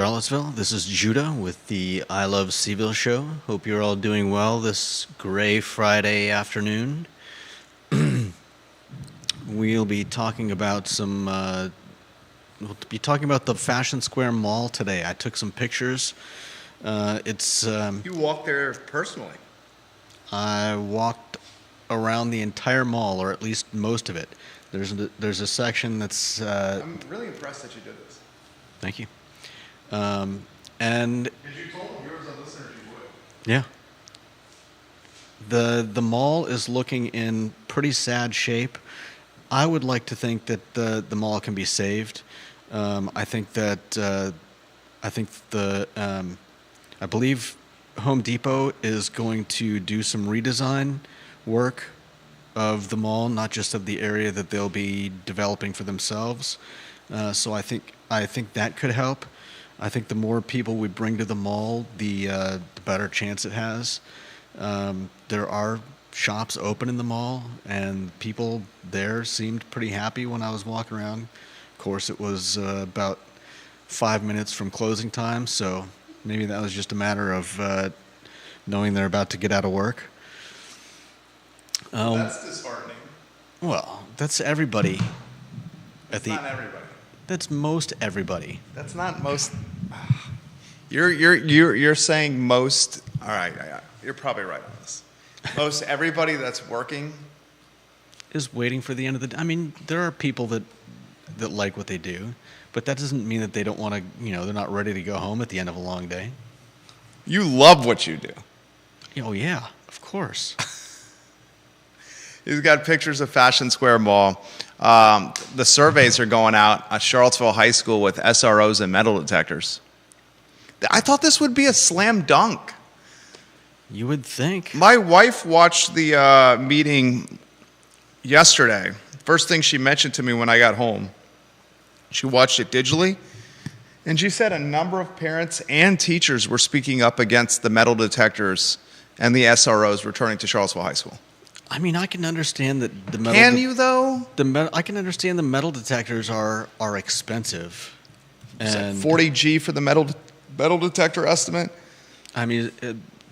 Charlottesville. This is Judah with the I Love Seville show. Hope you're all doing well this gray Friday afternoon. We'll be talking about the Fashion Square Mall today. I took some pictures. It's You walked there personally. I walked around the entire mall, or at least most of it. There's a section that's. I'm really impressed that you did this. Thank you. And Because you told viewers and listeners you would. yeah. The mall is looking in pretty sad shape. I would like to think that the mall can be saved. I think that I believe Home Depot is going to do some redesign work of the mall, not just of the area that they'll be developing for themselves. So I think that could help. I think the more people we bring to the mall, the better chance it has. There are shops open in the mall, and people there seemed pretty happy when I was walking around. Of course, it was about 5 minutes from closing time, so maybe that was just a matter of knowing they're about to get out of work. That's disheartening. Well, that's everybody. That's not everybody. That's most everybody. That's not most. You're saying most. All right, you're probably right on this. Most everybody that's working. Is waiting for the end of the day. I mean, there are people that like what they do, but that doesn't mean that they don't want to, they're not ready to go home at the end of a long day. You love what you do. Oh, yeah, of course. He's got pictures of Fashion Square Mall. The surveys are going out at Charlottesville High School with SROs and metal detectors. I thought this would be a slam dunk. You would think. My wife watched the meeting yesterday. First thing she mentioned to me when I got home, she watched it digitally, and she said a number of parents and teachers were speaking up against the metal detectors and the SROs returning to Charlottesville High School. I mean, I can understand that the metal. Can you though? I can understand the metal detectors are expensive, and 40G for the metal detector estimate. I mean,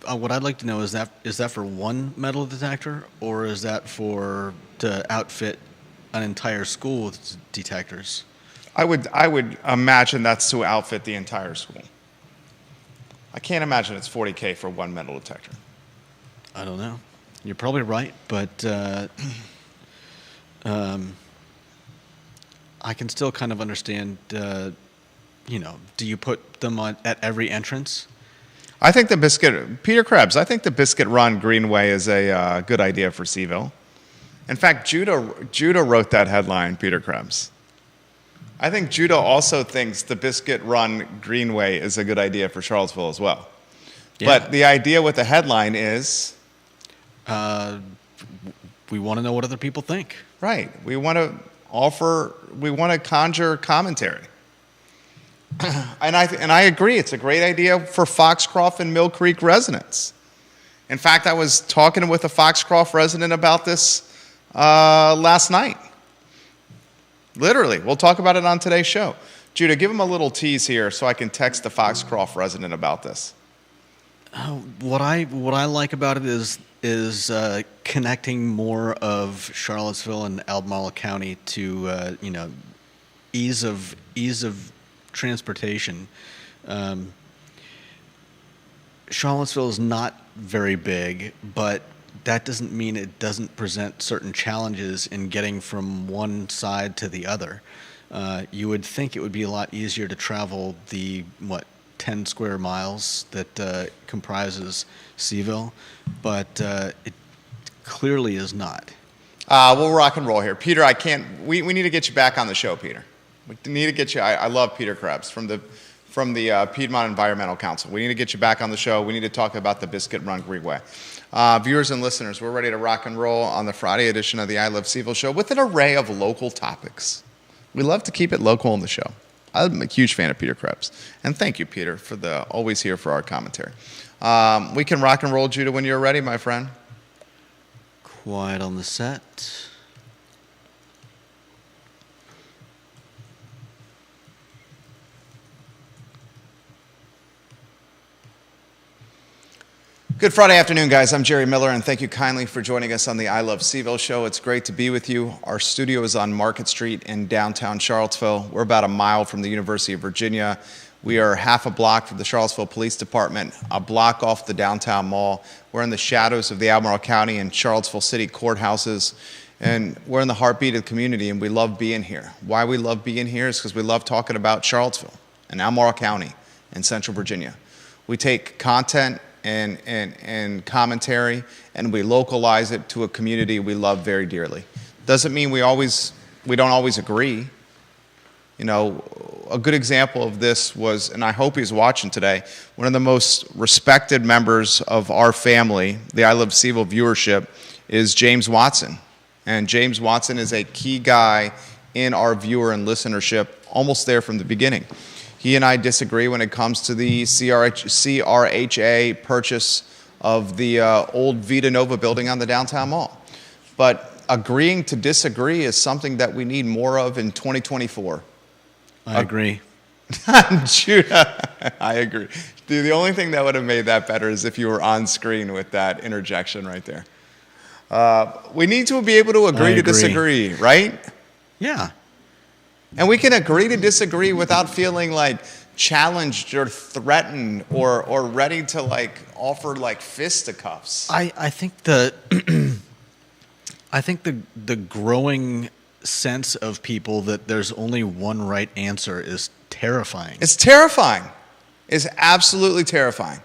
what I'd like to know is that for one metal detector, or is that to outfit an entire school with detectors? I would imagine that's to outfit the entire school. I can't imagine it's 40K for one metal detector. I don't know. You're probably right, but I can still kind of understand. Do you put them at every entrance? I think Peter Krebs, I think the Biscuit Run Greenway is a good idea for Seville. In fact, Judah wrote that headline, Peter Krebs. I think Judah also thinks the Biscuit Run Greenway is a good idea for Charlottesville as well. Yeah. But the idea with the headline is... we want to know what other people think. Right. We want to conjure commentary. And I agree, it's a great idea for Foxcroft and Mill Creek residents. In fact, I was talking with a Foxcroft resident about this last night. Literally, we'll talk about it on today's show. Judah, give him a little tease here so I can text the Foxcroft resident about this. What I like about it is connecting more of Charlottesville and Albemarle County to ease of transportation. Charlottesville is not very big, but that doesn't mean it doesn't present certain challenges in getting from one side to the other. You would think it would be a lot easier to travel the 10 square miles that comprises Seville, but it clearly is not. We'll rock and roll here. Peter, we need to get you back on the show, Peter. We need to get you, I love Peter Krebs from the Piedmont Environmental Council. We need to get you back on the show. We need to talk about the Biscuit Run Greenway. Viewers and listeners, we're ready to rock and roll on the Friday edition of the I Love Seville show with an array of local topics. We love to keep it local on the show. I'm a huge fan of Peter Krebs. And thank you, Peter, for always here for our commentary. We can rock and roll, Judah, when you're ready, my friend. Quiet on the set. Good Friday afternoon, guys. I'm Jerry Miller, and thank you kindly for joining us on the I Love CVille show. It's great to be with you. Our studio is on Market Street in downtown Charlottesville. We're about a mile from the University of Virginia. We are half a block from the Charlottesville Police Department, a block off the downtown mall. We're in the shadows of the Albemarle County and Charlottesville City courthouses, and we're in the heartbeat of the community, and we love being here. Why we love being here is because we love talking about Charlottesville and Albemarle County and Central Virginia. We take content and commentary, and we localize it to a community we love very dearly. Doesn't mean we don't always agree. You know, a good example of this was, and I hope he's watching today, one of the most respected members of our family, the I Love CVille viewership, is James Watson. And James Watson is a key guy in our viewer and listenership, almost there from the beginning. He and I disagree when it comes to the CRHA purchase of the old Vita Nova building on the downtown mall. But agreeing to disagree is something that we need more of in 2024. I agree. Judah, I agree. Dude, the only thing that would have made that better is if you were on screen with that interjection right there. We need to be able to agree to disagree, right? Yeah. And we can agree to disagree without feeling like challenged or threatened or ready to like offer like fisticuffs. I think I think the growing sense of people that there's only one right answer is terrifying. It's terrifying. It's absolutely terrifying.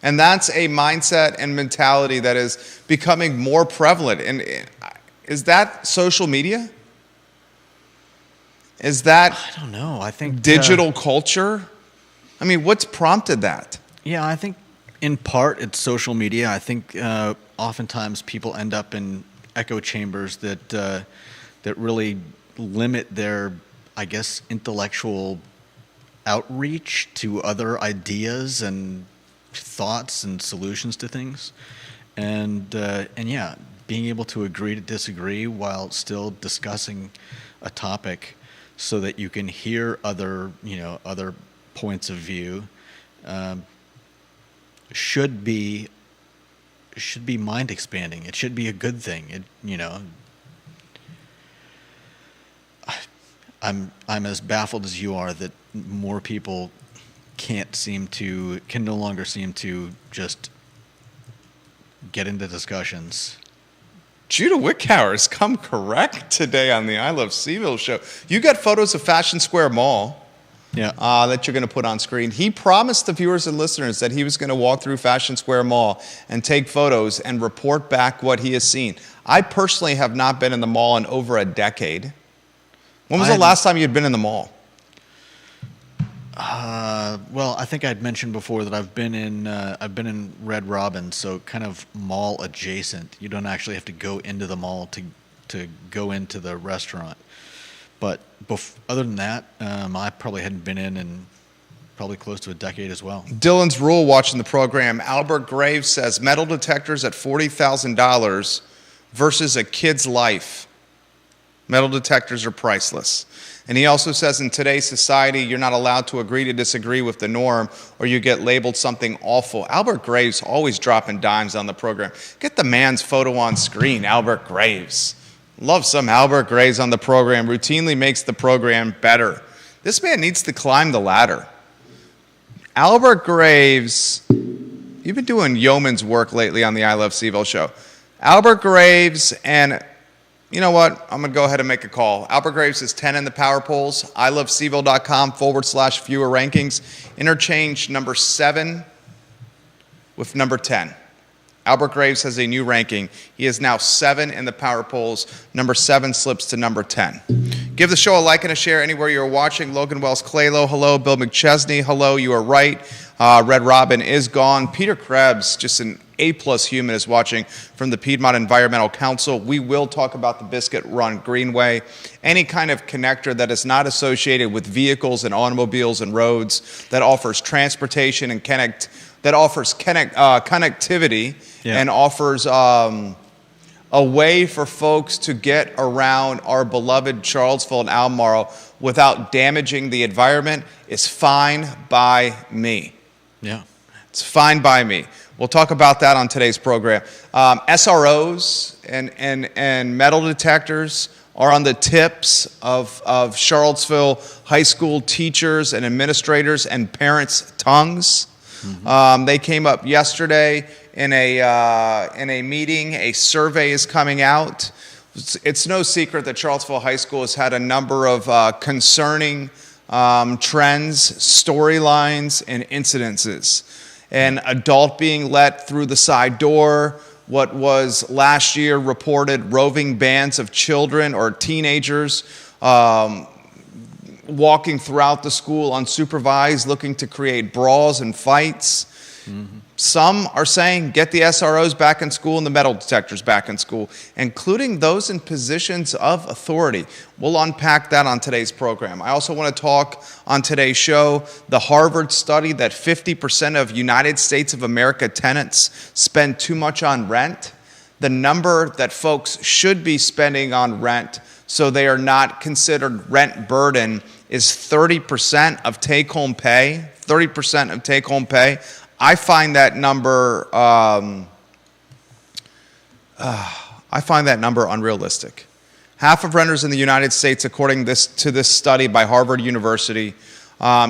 And that's a mindset and mentality that is becoming more prevalent. And is that social media? Is that, I don't know. I think digital culture? I mean, what's prompted that? Yeah, I think in part it's social media. I think oftentimes people end up in echo chambers that really limit their, I guess, intellectual outreach to other ideas and thoughts and solutions to things. And yeah, being able to agree to disagree while still discussing a topic, so that you can hear other points of view, should be mind expanding. It should be a good thing. I'm as baffled as you are that more people can no longer seem to just get into discussions. Judah Wickhauer has come correct today on the I Love CVille show. You got photos of Fashion Square Mall that you're going to put on screen. He promised the viewers and listeners that he was going to walk through Fashion Square Mall and take photos and report back what he has seen. I personally have not been in the mall in over a decade. When was the last time you'd been in the mall? Well, I think I'd mentioned before that I've been in Red Robin, so kind of mall adjacent. You don't actually have to go into the mall to go into the restaurant. But other than that, I probably hadn't been in probably close to a decade as well. Dylan's Rule watching the program. Albert Graves says metal detectors at $40,000 versus a kid's life. Metal detectors are priceless. And he also says in today's society, you're not allowed to agree to disagree with the norm or you get labeled something awful. Albert Graves always dropping dimes on the program. Get the man's photo on screen, Albert Graves. Love some Albert Graves on the program. Routinely makes the program better. This man needs to climb the ladder. Albert Graves, you've been doing yeoman's work lately on the I Love CVille show. Albert Graves and... You know what? I'm going to go ahead and make a call. Albert Graves is 10 in the power polls. ilovecville.com/viewer rankings. Interchange number 7 with number 10. Albert Graves has a new ranking. He is now 7 in the power polls. Number 7 slips to number 10. Give the show a like and a share anywhere you're watching. Logan Wells Claylow, hello. Bill McChesney, hello. You are right. Red Robin is gone. Peter Krebs, just an A-plus human, is watching from the Piedmont Environmental Council. We will talk about the Biscuit Run Greenway. Any kind of connector that is not associated with vehicles and automobiles and roads, that offers transportation and connectivity, and offers a way for folks to get around our beloved Charlottesville and Albemarle without damaging the environment is fine by me. Yeah. It's fine by me. We'll talk about that on today's program. SROs and metal detectors are on the tips of Charlottesville high school teachers and administrators and parents' tongues. They came up yesterday in a meeting. A survey is coming out. It's no secret that Charlottesville High School has had a number of concerning trends, storylines, and incidences. An adult being let through the side door, what was last year reported roving bands of children or teenagers walking throughout the school unsupervised, looking to create brawls and fights. Some are saying get the SROs back in school and the metal detectors back in school, including those in positions of authority. We'll unpack that on today's program. I also want to talk on today's show the Harvard study that 50% of United States of America tenants spend too much on rent. The number that folks should be spending on rent so they are not considered rent burden is 30% of take-home pay. 30% of take-home pay. I find that number unrealistic. Half of renters in the United States, according to this study by Harvard University,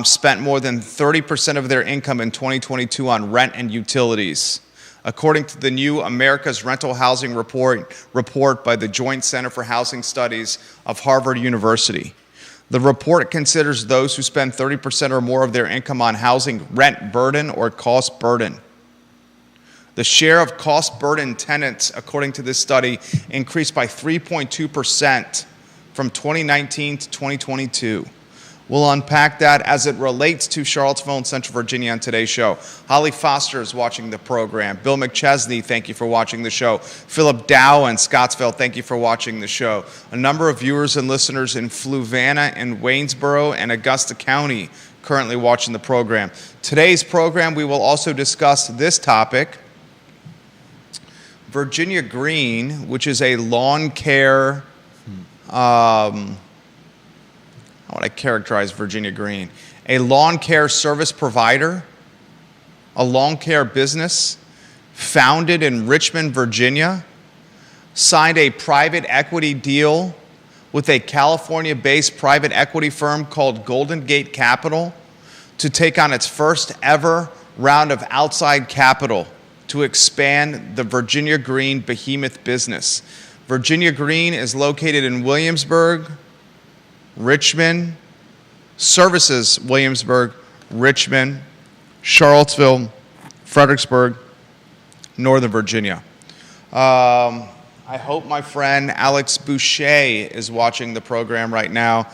spent more than 30% of their income in 2022 on rent and utilities, according to the new America's Rental Housing report by the Joint Center for Housing Studies of Harvard University. The report considers those who spend 30% or more of their income on housing rent burden or cost burden. The share of cost burden tenants, according to this study, increased by 3.2% from 2019 to 2022. We'll unpack that as it relates to Charlottesville and Central Virginia on today's show. Holly Foster is watching the program. Bill McChesney, thank you for watching the show. Philip Dow in Scottsville, thank you for watching the show. A number of viewers and listeners in Fluvanna and Waynesboro and Augusta County currently watching the program. Today's program, we will also discuss this topic. Virginia Green, which is a lawn care how would I characterize Virginia Green? A lawn care service provider, a lawn care business founded in Richmond, Virginia, signed a private equity deal with a California-based private equity firm called Golden Gate Capital to take on its first ever round of outside capital to expand the Virginia Green behemoth business. Virginia Green is located in Williamsburg, Richmond, services Williamsburg, Richmond, Charlottesville, Fredericksburg, Northern Virginia. I hope my friend Alex Boucher is watching the program right now.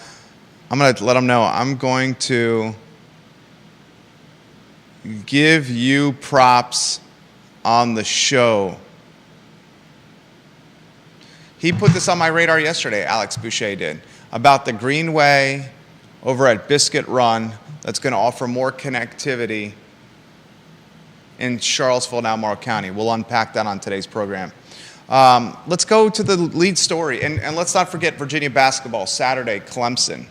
I'm going to let him know I'm going to give you props on the show. He put this on my radar yesterday, Alex Boucher did, about the Greenway over at Biscuit Run that's going to offer more connectivity in Charlottesville and Albemarle County. We'll unpack that on today's program. Let's go to the lead story. And let's not forget Virginia basketball, Saturday, Clemson.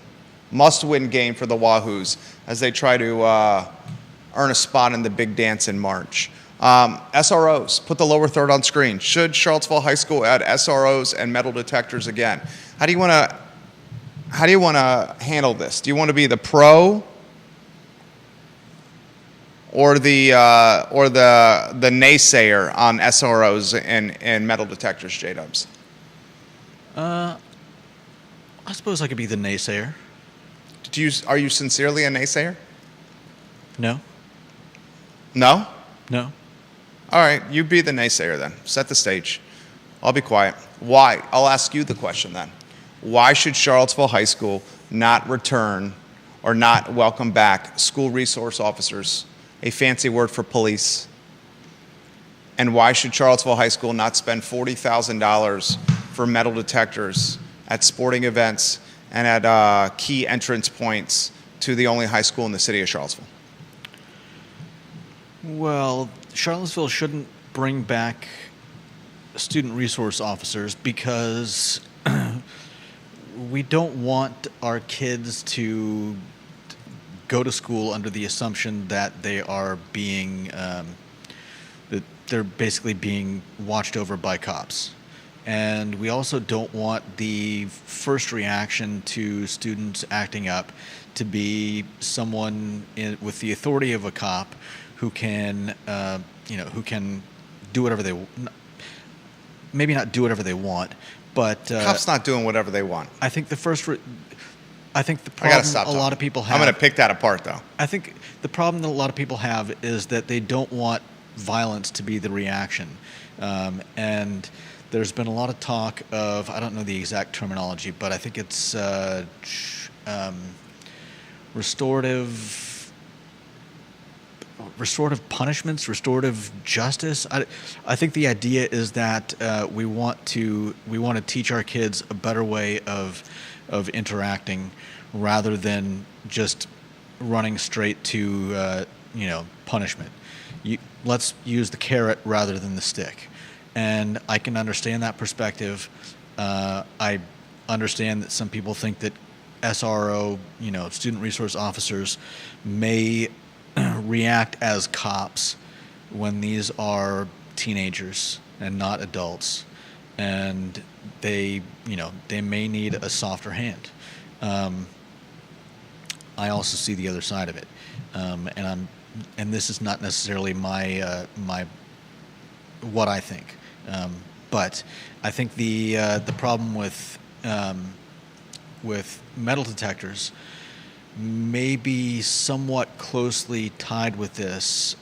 Must-win game for the Wahoos as they try to earn a spot in the big dance in March. SROs, put the lower third on screen. Should Charlottesville High School add SROs and metal detectors again? How do you want to handle this? Do you want to be the pro or the naysayer on SROs and metal detectors, J-Dubs? I suppose I could be the naysayer. Are you sincerely a naysayer? No. No? No. All right, you be the naysayer then. Set the stage. I'll be quiet. Why? I'll ask you the question then. Why should Charlottesville High School not return or not welcome back school resource officers, a fancy word for police? And why should Charlottesville High School not spend $40,000 for metal detectors at sporting events and at key entrance points to the only high school in the city of Charlottesville? Well, Charlottesville shouldn't bring back student resource officers because we don't want our kids to go to school under the assumption that they are being that they're basically being watched over by cops. And we also don't want the first reaction to students acting up to be someone with the authority of a cop who can, who can do whatever maybe not do whatever they want, but Cops not doing whatever they want. I think the I gotta problem stop a lot of people have. I'm going to pick that apart, though. I think the problem that a lot of people have is that they don't want violence to be the reaction. And there's been a lot of talk of, I don't know the exact terminology, but I think it's restorative punishments, restorative justice. I think the idea is that we want to teach our kids a better way of interacting rather than just running straight to punishment. Let's use the carrot rather than the stick. And I can understand that perspective. I understand that some people think that SRO, student resource officers, may react as cops when these are teenagers and not adults, and they may need a softer hand. I also see the other side of it, and this is not necessarily my what I think, but I think the problem with metal detectors may be somewhat closely tied with this.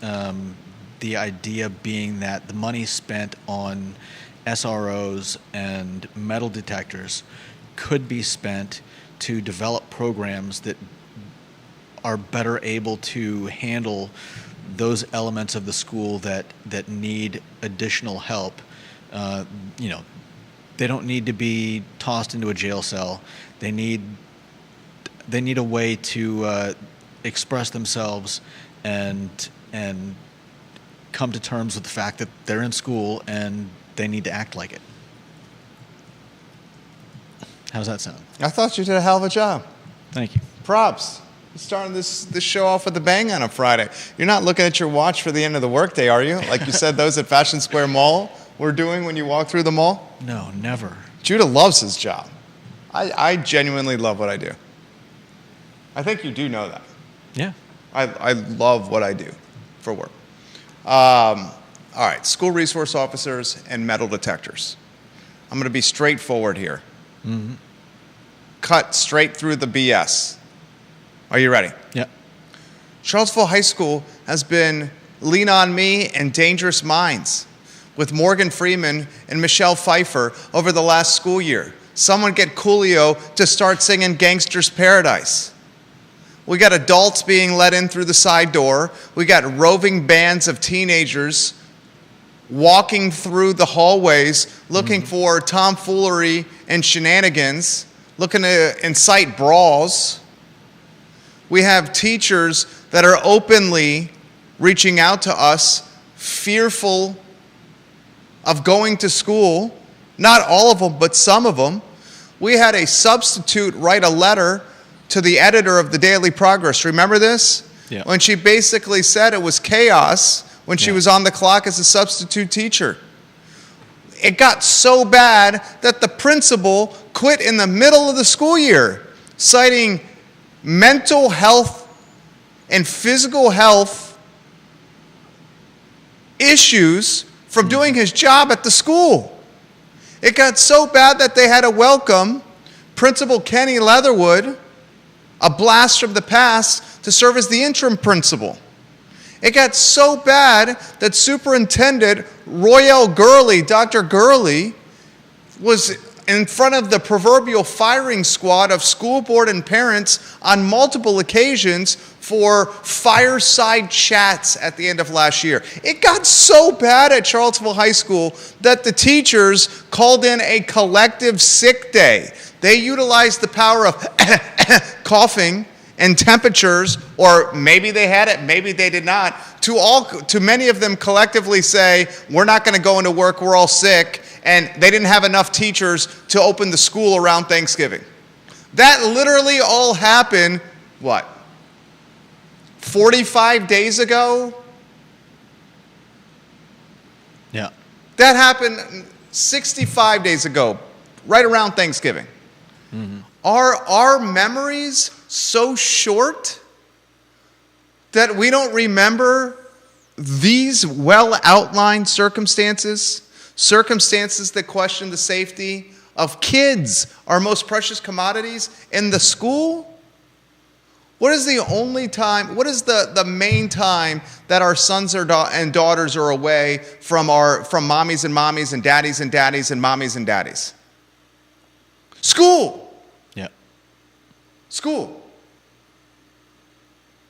The idea being that the money spent on SROs and metal detectors could be spent to develop programs that are better able to handle those elements of the school that need additional help. They don't need to be tossed into a jail cell. They need a way to express themselves and come to terms with the fact that they're in school and they need to act like it. How's that sound? I thought you did a hell of a job. Thank you. Props. You're starting this show off with a bang on a Friday. You're not looking at your watch for the end of the workday, are you? Like you said, those at Fashion Square Mall were doing when you walk through the mall? No, never. Judah loves his job. I genuinely love what I do. I think you do know that. Yeah. I love what I do for work. All right, school resource officers and metal detectors. I'm going to be straightforward here. Mm-hmm. Cut straight through the BS. Are you ready? Yeah. Charlottesville High School has been Lean on Me and Dangerous Minds with Morgan Freeman and Michelle Pfeiffer over the last school year. Someone get Coolio to start singing Gangster's Paradise. We got adults being let in through the side door. We got roving bands of teenagers walking through the hallways looking for tomfoolery and shenanigans, looking to incite brawls. We have teachers that are openly reaching out to us, fearful of going to school. Not all of them, but some of them. We had a substitute write a letter to the editor of the Daily Progress. Remember this? Yeah. When she basically said it was chaos when she was on the clock as a substitute teacher. It got so bad that the principal quit in the middle of the school year, citing mental health and physical health issues from doing his job at the school. It got so bad that they had to welcome Principal Kenny Leatherwood, a blast from the past, to serve as the interim principal. It got so bad that Superintendent Royale Gurley, Dr. Gurley, was in front of the proverbial firing squad of school board and parents on multiple occasions for fireside chats at the end of last year. It got so bad at Charlottesville High School that the teachers called in a collective sick day. They utilized the power of coughing and temperatures, or maybe they had it, maybe they did not, to many of them collectively say, we're not going to go into work, we're all sick, and they didn't have enough teachers to open the school around Thanksgiving. That literally all happened, 45 days ago? Yeah. That happened 65 days ago, right around Thanksgiving. Are our memories so short that we don't remember these well-outlined circumstances that question the safety of kids, our most precious commodities, in the school? What is the only time, what is the main time that our sons and daughters are away from mommies and mommies and daddies and daddies and mommies and daddies? School. Yeah. School.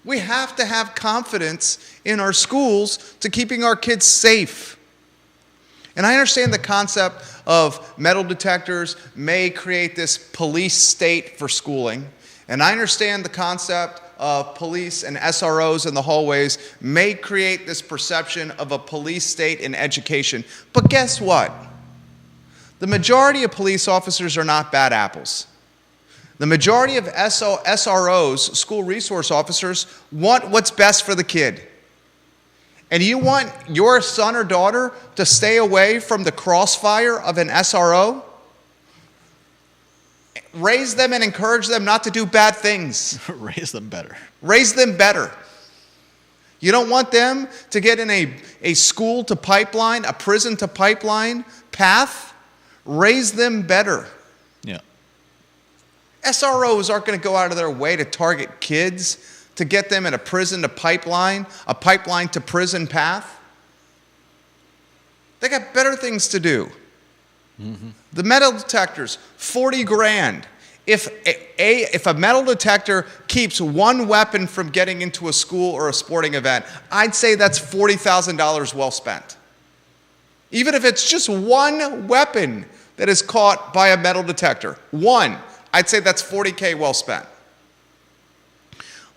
We have to have confidence in our schools to keeping our kids safe. And I understand the concept of metal detectors may create this police state for schooling. And I understand the concept of police and SROs in the hallways may create this perception of a police state in education. But guess what? The majority of police officers are not bad apples. The majority of SROs, school resource officers, want what's best for the kid. And you want your son or daughter to stay away from the crossfire of an SRO? Raise them and encourage them not to do bad things. Raise them better. Raise them better. You don't want them to get in a school to pipeline, a prison to pipeline path. Raise them better. Yeah. SROs aren't going to go out of their way to target kids, to get them in a prison to pipeline, a pipeline to prison path. They got better things to do. Mm-hmm. The metal detectors, $40,000. If a metal detector keeps one weapon from getting into a school or a sporting event, I'd say that's $40,000 well spent. Even if it's just one weapon that is caught by a metal detector, one, I'd say that's $40,000 well spent.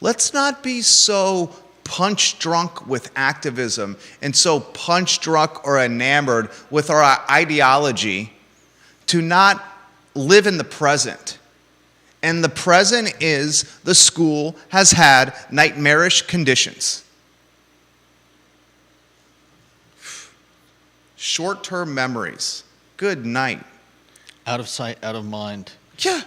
Let's not be so punch drunk with activism and so punch drunk or enamored with our ideology to not live in the present. And the present is the school has had nightmarish conditions. Short-term memories. Good night. Out of sight, out of mind. Yeah.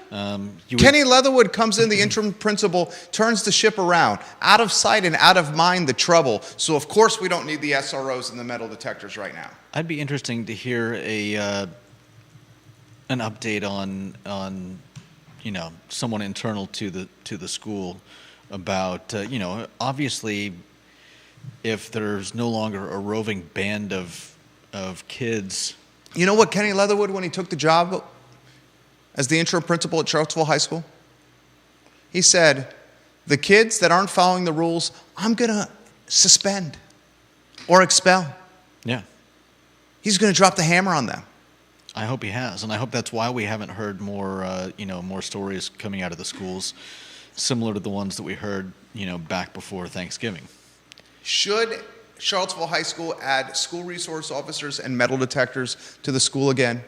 Kenny Leatherwood comes in, the interim principal, turns the ship around. Out of sight and out of mind, the trouble. So, of course, we don't need the SROs and the metal detectors right now. I'd be interesting to hear an update on someone internal to the school about obviously if there's no longer a roving band of kids. You know what Kenny Leatherwood, when he took the job as the interim principal at Charlottesville High School? He said, the kids that aren't following the rules, I'm going to suspend or expel. Yeah. He's going to drop the hammer on them. I hope he has, and I hope that's why we haven't heard more stories coming out of the schools similar to the ones that we heard, back before Thanksgiving. Should Charlottesville High School add school resource officers and metal detectors to the school again?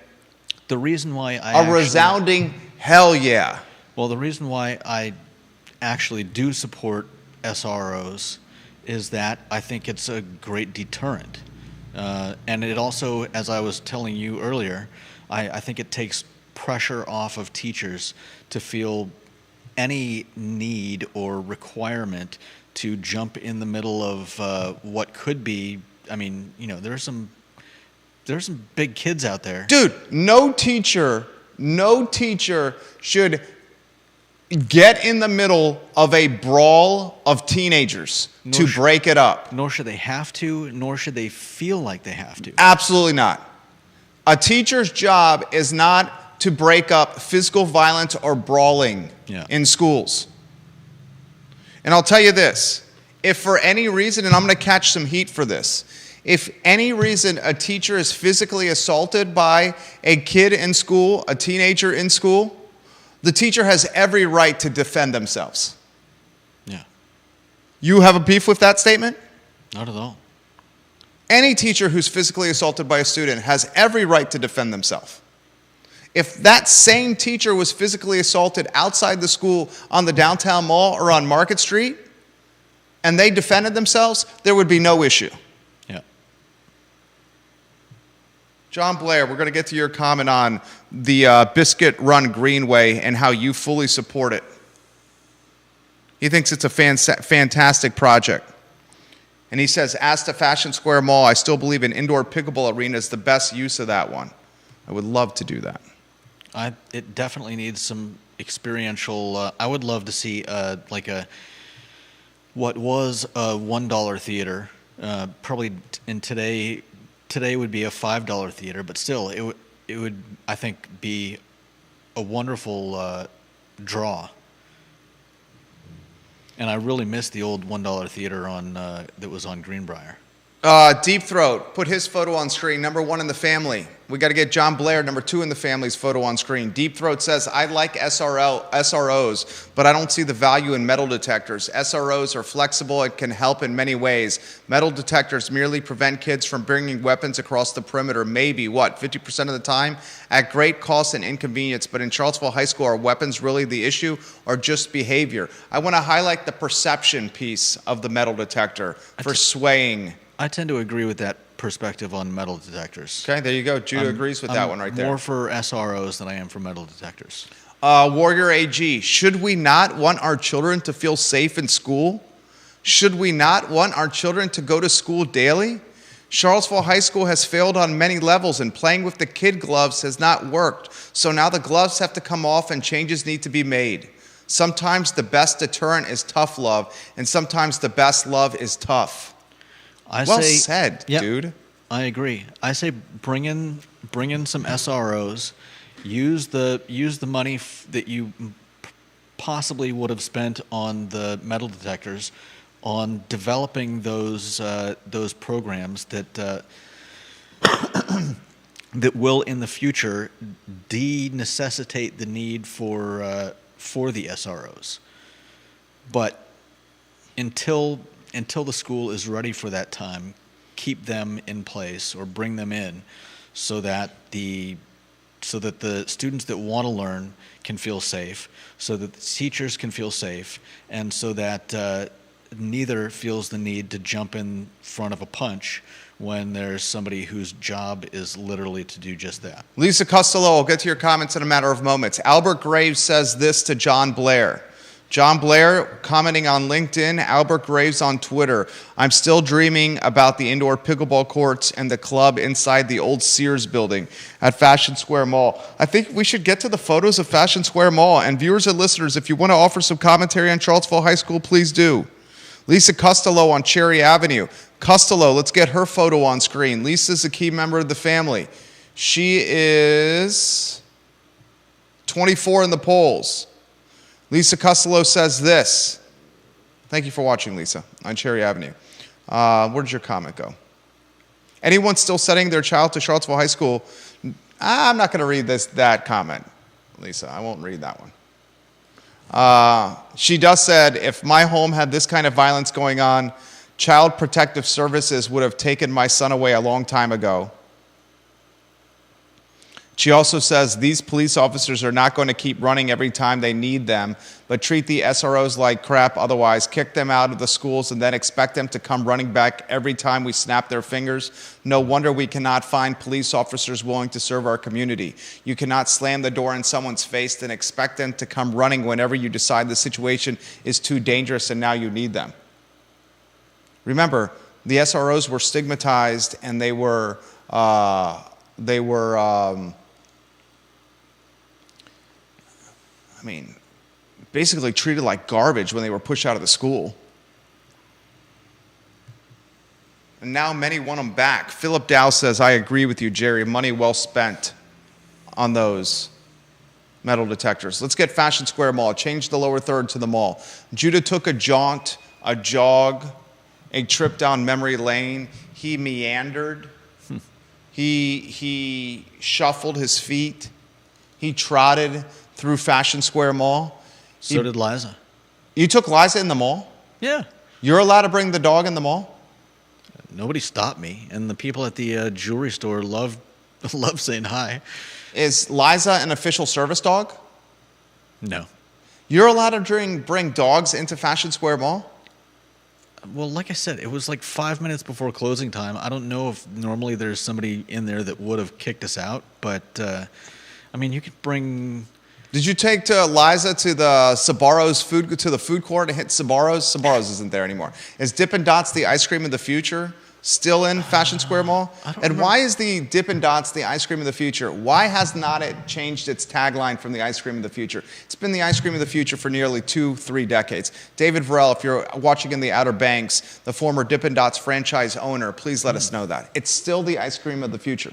The reason why resounding hell yeah. Well, the reason why I actually do support SROs is that I think it's a great deterrent. And it also, as I was telling you earlier, I think it takes pressure off of teachers to feel any need or requirement to jump in the middle of what could be, there's some big kids out there. Dude, no teacher should get in the middle of a brawl of teenagers to break it up. Nor should they have to, nor should they feel like they have to. Absolutely not. A teacher's job is not to break up physical violence or brawling in schools. And I'll tell you this, if for any reason, and I'm going to catch some heat for this, if any reason a teacher is physically assaulted by a kid in school, a teenager in school, the teacher has every right to defend themselves. Yeah. You have a beef with that statement? Not at all. Any teacher who's physically assaulted by a student has every right to defend themselves. If that same teacher was physically assaulted outside the school on the downtown mall or on Market Street, and they defended themselves, there would be no issue. Yeah. John Blair, we're going to get to your comment on the Biscuit Run Greenway and how you fully support it. He thinks it's a fantastic project. And he says, as to Fashion Square Mall, I still believe an indoor pickleball arena is the best use of that one. I would love to do that. It definitely needs some experiential. I would love to see what was a $1 theater. Probably in today would be a $5 theater, but still, it would I think be a wonderful draw. And I really miss the old $1 theater that was on Greenbrier. Deep Throat, put his photo on screen, number 1 in the family. We got to get John Blair, number 2 in the family's photo on screen. Deep Throat says, I like SROs, but I don't see the value in metal detectors. SROs are flexible and can help in many ways. Metal detectors merely prevent kids from bringing weapons across the perimeter, maybe, 50% of the time? At great cost and inconvenience, but in Charlottesville High School, are weapons really the issue or just behavior? I want to highlight the perception piece of the metal detector for swaying. I tend to agree with that perspective on metal detectors. Okay, there you go. Judah agrees with that one right there. More for SROs than I am for metal detectors. Warrior AG, should we not want our children to feel safe in school? Should we not want our children to go to school daily? Charlottesville High School has failed on many levels, and playing with the kid gloves has not worked. So now the gloves have to come off and changes need to be made. Sometimes the best deterrent is tough love, and sometimes the best love is tough. Well said, dude. I agree. I say bring in some SROs. Use the money that you possibly would have spent on the metal detectors on developing those programs that that will in the future necessitate the need for the SROs. But until the school is ready for that time, keep them in place or bring them in so that the students that want to learn can feel safe, so that the teachers can feel safe, and so that neither feels the need to jump in front of a punch when there's somebody whose job is literally to do just that. Lisa Costello, I'll get to your comments in a matter of moments. Albert Graves says this to John Blair. John Blair commenting on LinkedIn, Albert Graves on Twitter. I'm still dreaming about the indoor pickleball courts and the club inside the old Sears building at Fashion Square Mall. I think we should get to the photos of Fashion Square Mall. And viewers and listeners, if you want to offer some commentary on Charlottesville High School, please do. Lisa Costello on Cherry Avenue. Costello, let's get her photo on screen. Lisa's a key member of the family. She is 24 in the polls. Lisa Costello says this. Thank you for watching, Lisa, on Cherry Avenue. Where did your comment go? Anyone still sending their child to Charlottesville High School? I'm not going to read that comment, Lisa. I won't read that one. She does said, if my home had this kind of violence going on, Child Protective Services would have taken my son away a long time ago. She also says these police officers are not going to keep running every time they need them, but treat the SROs like crap otherwise, kick them out of the schools, and then expect them to come running back every time we snap their fingers. No wonder we cannot find police officers willing to serve our community. You cannot slam the door in someone's face and expect them to come running whenever you decide the situation is too dangerous and now you need them. Remember, the SROs were stigmatized and they were basically treated like garbage when they were pushed out of the school. And now many want them back. Philip Dow says, I agree with you, Jerry. Money well spent on those metal detectors. Let's get Fashion Square Mall. Change the lower third to the mall. Judah took a jaunt, a jog, a trip down memory lane. He meandered. He shuffled his feet. He trotted through Fashion Square Mall. So did Liza. You took Liza in the mall? Yeah. You're allowed to bring the dog in the mall? Nobody stopped me, and the people at the jewelry store love saying hi. Is Liza an official service dog? No. You're allowed to bring dogs into Fashion Square Mall? Well, like I said, it was like 5 minutes before closing time. I don't know if normally there's somebody in there that would have kicked us out, but I mean, you could bring. Did you take to Liza to the Sabaro's food court and hit Sabaro's? Sabaro's isn't there anymore. Is Dippin' Dots the ice cream of the future still in Fashion Square Mall? I don't And remember. why is the Dippin' Dots the ice cream of the future? Why has not it changed its tagline from the ice cream of the future? It's been the ice cream of the future for nearly 2-3 decades. David Varell, if you're watching in the Outer Banks, the former Dippin' Dots franchise owner, please let us know that. It's still the ice cream of the future.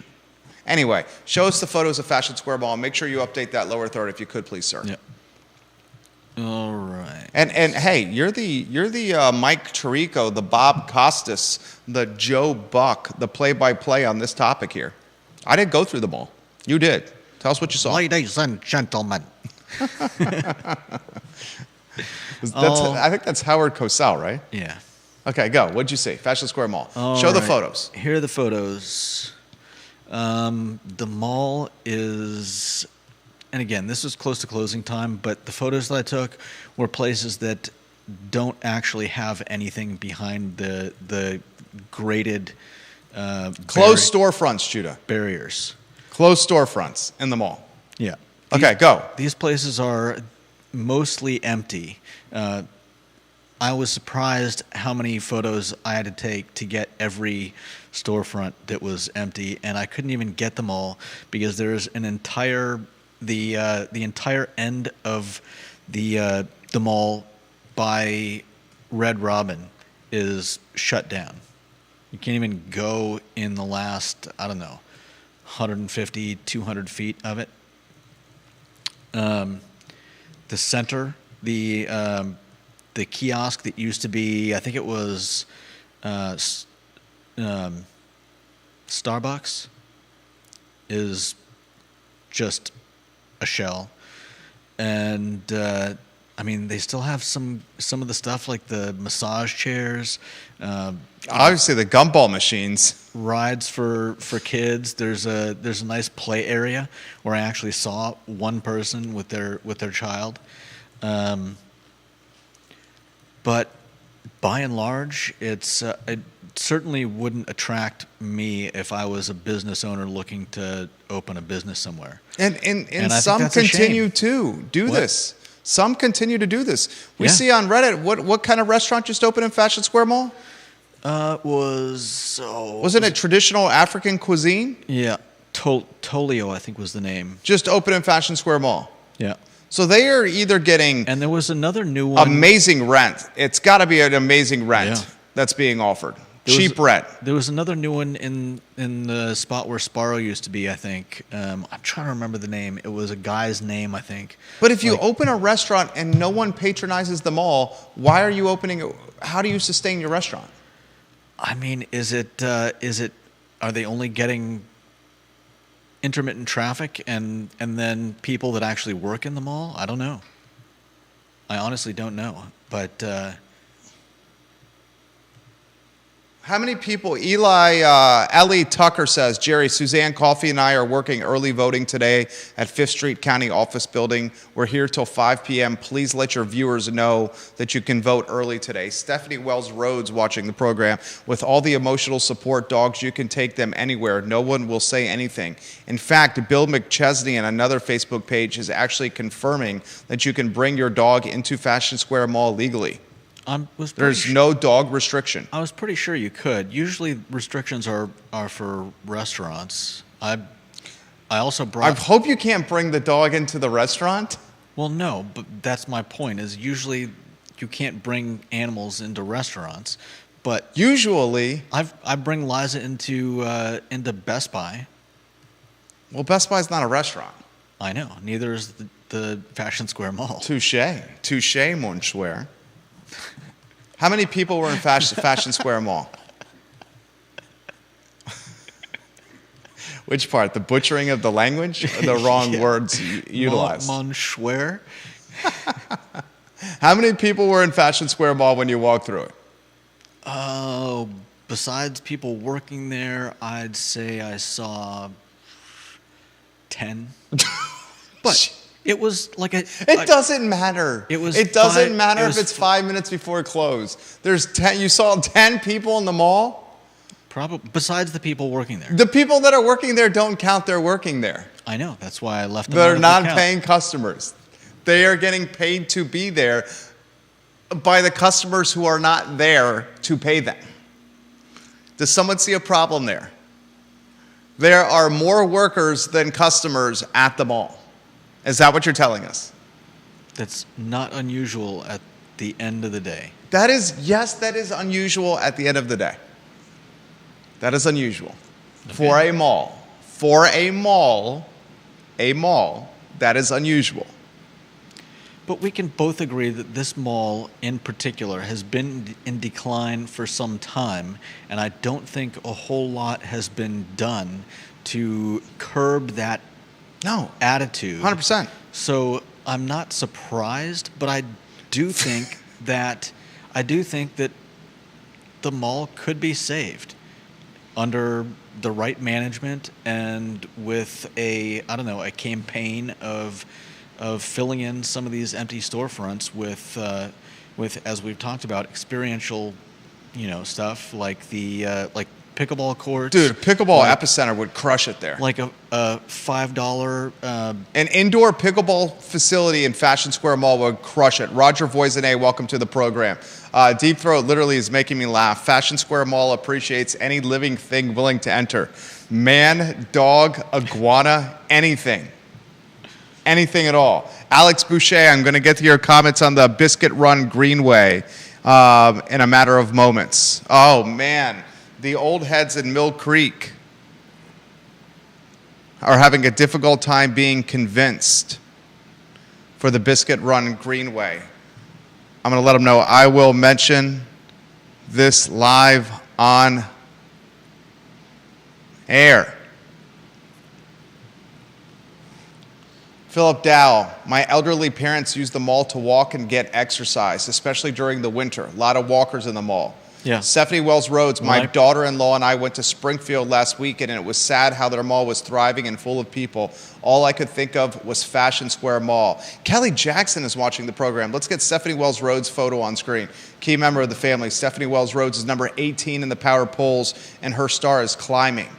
Anyway, show us the photos of Fashion Square Mall. Make sure you update that lower third if you could, please, sir. Yeah. All right. And hey, you're the Mike Tirico, the Bob Costas, the Joe Buck, the play-by-play on this topic here. I didn't go through them all. You did. Tell us what you saw. Ladies and gentlemen. I think that's Howard Cosell, right? Yeah. Okay, go. What'd you see? Fashion Square Mall. All Show the right. photos. Here are the photos. The mall is, and again, this was close to closing time, but the photos that I took were places that don't actually have anything behind the graded Closed storefronts, Judah. barriers. Closed storefronts in the mall. Yeah. Okay, go. These places are mostly empty. I was surprised how many photos I had to take to get every storefront that was empty, and I couldn't even get them all because there's an entire the entire end of the mall by Red Robin is shut down. You can't even go in the last, I don't know, 150, 200 feet of it. The center, the kiosk that used to be, I think it was Starbucks, is just a shell. And I mean, they still have some of the stuff like the massage chairs, Obviously, the gumball machines. rides for kids. There's a nice play area where I actually saw one person with their child. But by and large, it certainly wouldn't attract me if I was a business owner looking to open a business somewhere. And I think some that's a continue shame. to do What? this. Some continue to do this. We Yeah. see on Reddit, what kind of restaurant just opened in Fashion Square Mall? Wasn't it traditional African cuisine? Yeah, Tolio, I think was the name. Just opened in Fashion Square Mall. Yeah, So they are either getting and there was another new one. amazing rent. It's got to be an amazing rent Yeah. that's being offered. There was- Cheap rent. There was another new one in the spot where Sparrow used to be, I think. I'm trying to remember the name. It was a guy's name, I think. But if you open a restaurant and no one patronizes the mall, why are you opening it? How do you sustain your restaurant? I mean, is it? Are they only getting intermittent traffic and then people that actually work in the mall? I don't know. I honestly don't know. But How many people? Ellie Tucker says, Jerry, Suzanne Coffey and I are working early voting today at 5th Street County Office Building. We're here till 5 p.m. Please let your viewers know that you can vote early today. Stephanie Wells Rhodes watching the program. With all the emotional support dogs, you can take them anywhere. No one will say anything. In fact, Bill McChesney on another Facebook page is actually confirming that you can bring your dog into Fashion Square Mall legally. There's no dog restriction. I was pretty sure you could. Usually restrictions are for restaurants. I also I brought. hope you can't bring the dog into the restaurant. Well, no, but that's my point. Is usually you can't bring animals into restaurants, but Usually, I bring Liza into Best Buy. well, Best Buy's not a restaurant. I know. Neither is the Fashion Square Mall. Touche, mon cher. How many people were in Fashion Square Mall? Which part? The butchering of the language? Or the wrong Yeah. words utilized? Monschwer. How many people were in Fashion Square Mall when you walked through it? Oh, besides people working there, I'd say I saw 10. But It was like a. It doesn't matter. It was It doesn't five- matter it if was it's 5 minutes before close. There's 10. You saw 10 people in the mall. Probably besides the people working there. The people that are working there don't count they're working there. I know. That's why I left them. They're out of the count. non-paying customers. They are getting paid to be there by the customers who are not there to pay them. Does someone see a problem there? There are more workers than customers at the mall. Is that what you're telling us? That's not unusual at the end of the day. That is, yes, that is unusual at the end of the day. That is unusual. Okay. For a mall. For a mall, that is unusual. But we can both agree that this mall in particular has been in decline for some time, and I don't think a whole lot has been done to curb that No, attitude. 100%. So I'm not surprised, but I do think that the mall could be saved under the right management and with a campaign of filling in some of these empty storefronts with as we've talked about experiential stuff like the like pickleball courts. Dude, pickleball like, epicenter would crush it there. like a $5 An indoor pickleball facility in Fashion Square Mall would crush it. Roger Voisinet, welcome to the program. Deep Throat literally is making me laugh. Fashion Square Mall appreciates any living thing willing to enter. Man, dog, iguana, anything. Anything at all. Alex Boucher, I'm going to get to your comments on the Biscuit Run Greenway in a matter of moments. Oh, man. The old heads in Mill Creek are having a difficult time being convinced for the Biscuit Run Greenway. I'm going to let them know I will mention this live on air. Philip Dow, my elderly parents use the mall to walk and get exercise, especially during the winter. A lot of walkers in the mall. Yeah. Stephanie Wells Rhodes, my Right. daughter-in-law and I went to Springfield last weekend, and it was sad how their mall was thriving and full of people. All I could think of was Fashion Square Mall. Kelly Jackson is watching the program. Let's get Stephanie Wells Rhodes' photo on screen. Key member of the family. Stephanie Wells Rhodes is number 18 in the power polls, and her star is climbing.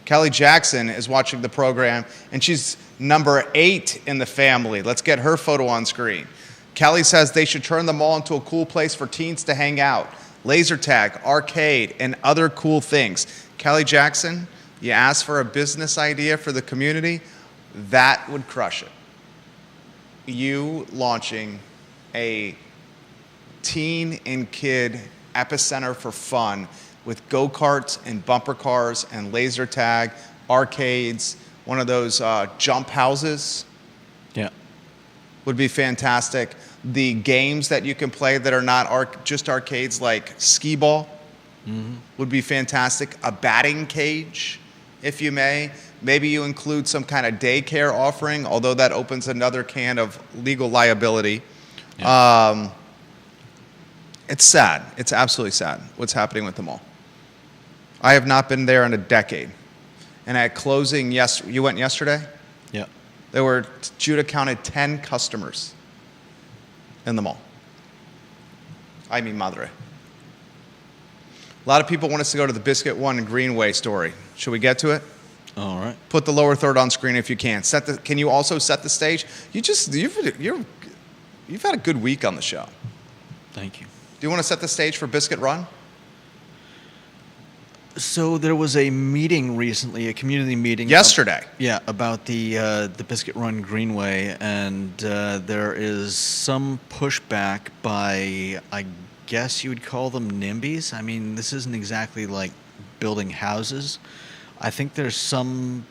Kelly Jackson is watching the program, and she's number 8 in the family. Let's get her photo on screen. Kelly says they should turn the mall into a cool place for teens to hang out. Laser tag, arcade, and other cool things. Kelly Jackson, you asked for a business idea for the community, that would crush it. You launching a teen and kid epicenter for fun with go-karts and bumper cars and laser tag, arcades, one of those jump houses Yeah. would be fantastic. The games that you can play that are not just arcades, like skee ball, would be fantastic. A batting cage, if you may. Maybe you include some kind of daycare offering, although that opens another can of legal liability. Yeah. It's sad. It's absolutely sad what's happening with the mall. I have not been there in a decade. And at closing, you went yesterday? Yeah. There were, Judah counted 10 customers in the mall. I mean, madre. A lot of people want us to go to the Biscuit One and Greenway story. Should we get to it? All right. Put the lower third on screen if you can. Can you also set the stage? You've had a good week on the show. Thank you. Do you want to set the stage for Biscuit Run? So there was a meeting recently, a community meeting. Yesterday. About the Biscuit Run Greenway, and there is some pushback by, I guess you would call them NIMBYs. I mean, this isn't exactly like building houses. I think there's some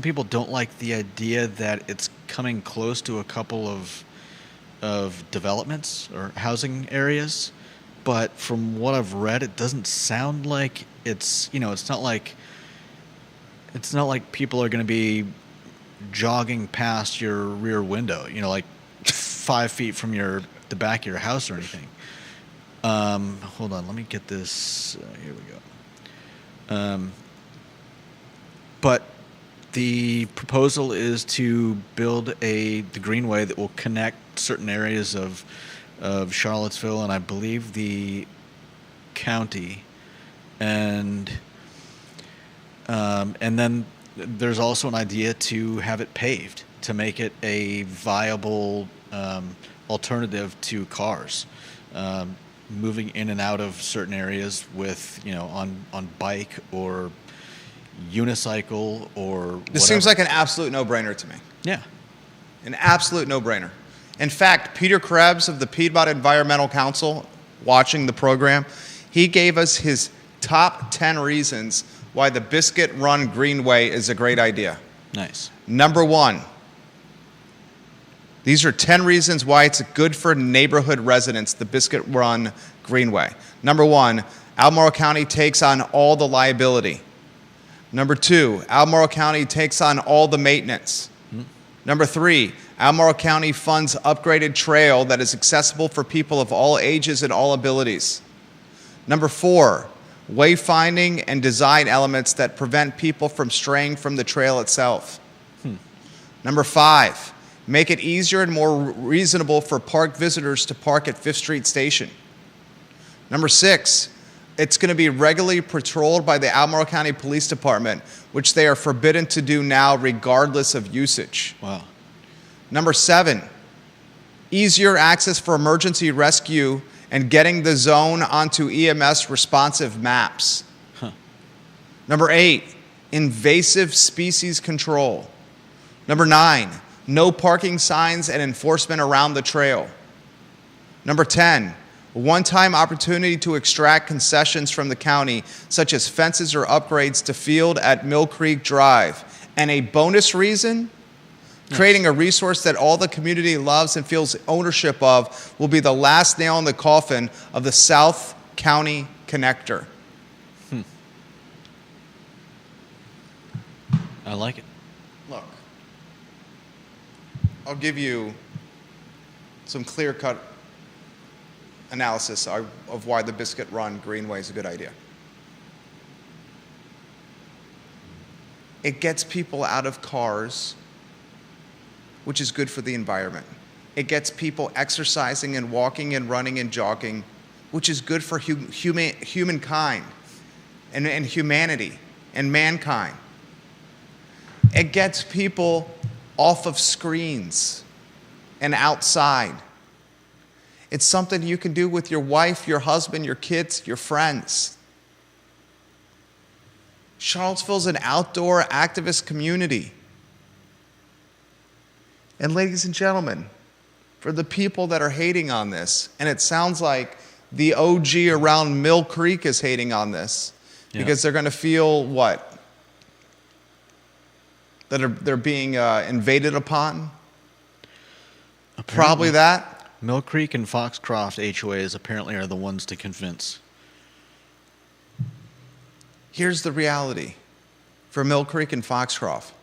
people don't like the idea that it's coming close to a couple of developments or housing areas. But from what I've read, it doesn't sound like it's not like people are going to be jogging past your rear window, like 5 feet from the back of your house or anything. Hold on, let me get this. Here we go. But The proposal is to build the greenway that will connect certain areas of Charlottesville and I believe the county, and then there's also an idea to have it paved to make it a viable alternative to cars, moving in and out of certain areas with on bike or unicycle or whatever. This seems like an absolute no-brainer to me. Yeah. An absolute no-brainer. In fact, Peter Krebs of the Piedmont Environmental Council, watching the program, he gave us his top 10 reasons why the Biscuit Run Greenway is a great idea. Nice. Number 1, these are 10 reasons why it's good for neighborhood residents, the Biscuit Run Greenway. Number 1, Albemarle County takes on all the liability. Number 2, Albemarle County takes on all the maintenance. Number 3, Albemarle County funds upgraded trail that is accessible for people of all ages and all abilities. Number 4, wayfinding and design elements that prevent people from straying from the trail itself. Number 5, make it easier and more reasonable for park visitors to park at Fifth Street Station. Number 6, it's going to be regularly patrolled by the Albemarle County Police Department, which they are forbidden to do now regardless of usage. Wow. Number 7, easier access for emergency rescue and getting the zone onto EMS responsive maps. Number 8, invasive species control. Number 9, no parking signs and enforcement around the trail. Number 10, one-time opportunity to extract concessions from the county, such as fences or upgrades to field at Mill Creek Drive. And a bonus reason, creating a resource that all the community loves and feels ownership of will be the last nail in the coffin of the South County Connector. I like it. Look, I'll give you some clear-cut analysis of why the Biscuit Run Greenway is a good idea. It gets people out of cars, which is good for the environment. It gets people exercising and walking and running and jogging, which is good for humankind and humanity and mankind. It gets people off of screens and outside. It's something you can do with your wife, your husband, your kids, your friends. Charlottesville's an outdoor activist community. And ladies and gentlemen, for the people that are hating on this, and it sounds like the OG around Mill Creek is hating on this, because they're going to feel what? That they're being invaded upon? Apparently. Probably that. Mill Creek and Foxcroft HOAs apparently are the ones to convince. Here's the reality for Mill Creek and Foxcroft.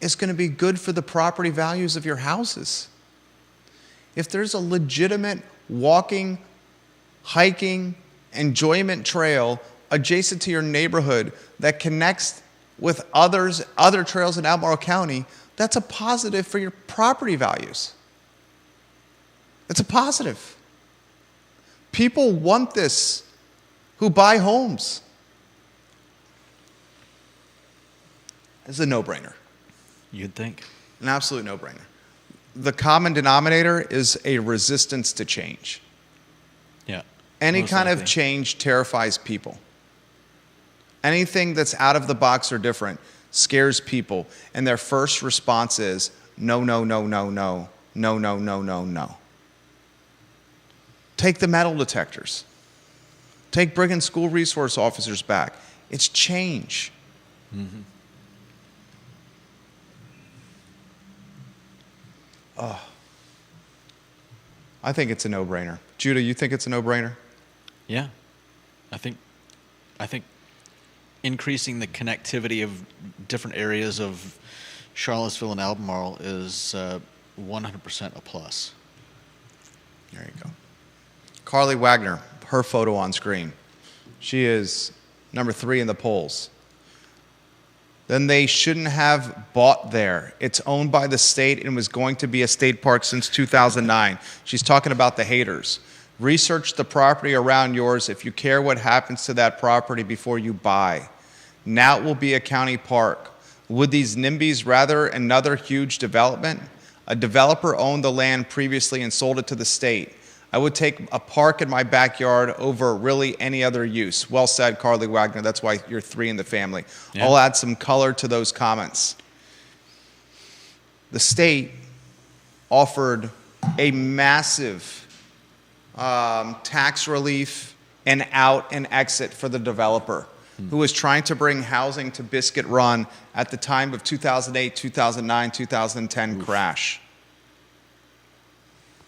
It's going to be good for the property values of your houses. If there's a legitimate walking, hiking, enjoyment trail adjacent to your neighborhood that connects with other trails in Albemarle County, that's a positive for your property values. It's a positive. People want this who buy homes. It's a no-brainer. You'd think. An absolute no-brainer. The common denominator is a resistance to change. Yeah. Any most kind likely. of change terrifies people. Anything that's out of the box or different scares people, and their first response is no, no, no, no, no, no, no, no, no, no. Take the metal detectors. Take bringing school resource officers back. It's change. Mm-hmm. Oh, I think it's a no-brainer. Judah, you think it's a no-brainer? Yeah. I think increasing the connectivity of different areas of Charlottesville and Albemarle is 100% a plus. There you go. Carly Wagner, her photo on screen. She is number 3 in the polls. then they shouldn't have bought there. It's owned by the state and was going to be a state park since 2009. She's talking about the haters. Research the property around yours if you care what happens to that property before you buy. Now it will be a county park. Would these NIMBYs rather another huge development? A developer owned the land previously and sold it to the state. I would take a park in my backyard over really any other use. Well said, Carly Wagner. That's why you're 3 in the family. Yeah. I'll add some color to those comments. The state offered a massive tax relief and out and exit for the developer who was trying to bring housing to Biscuit Run at the time of 2008, 2009, 2010 crash.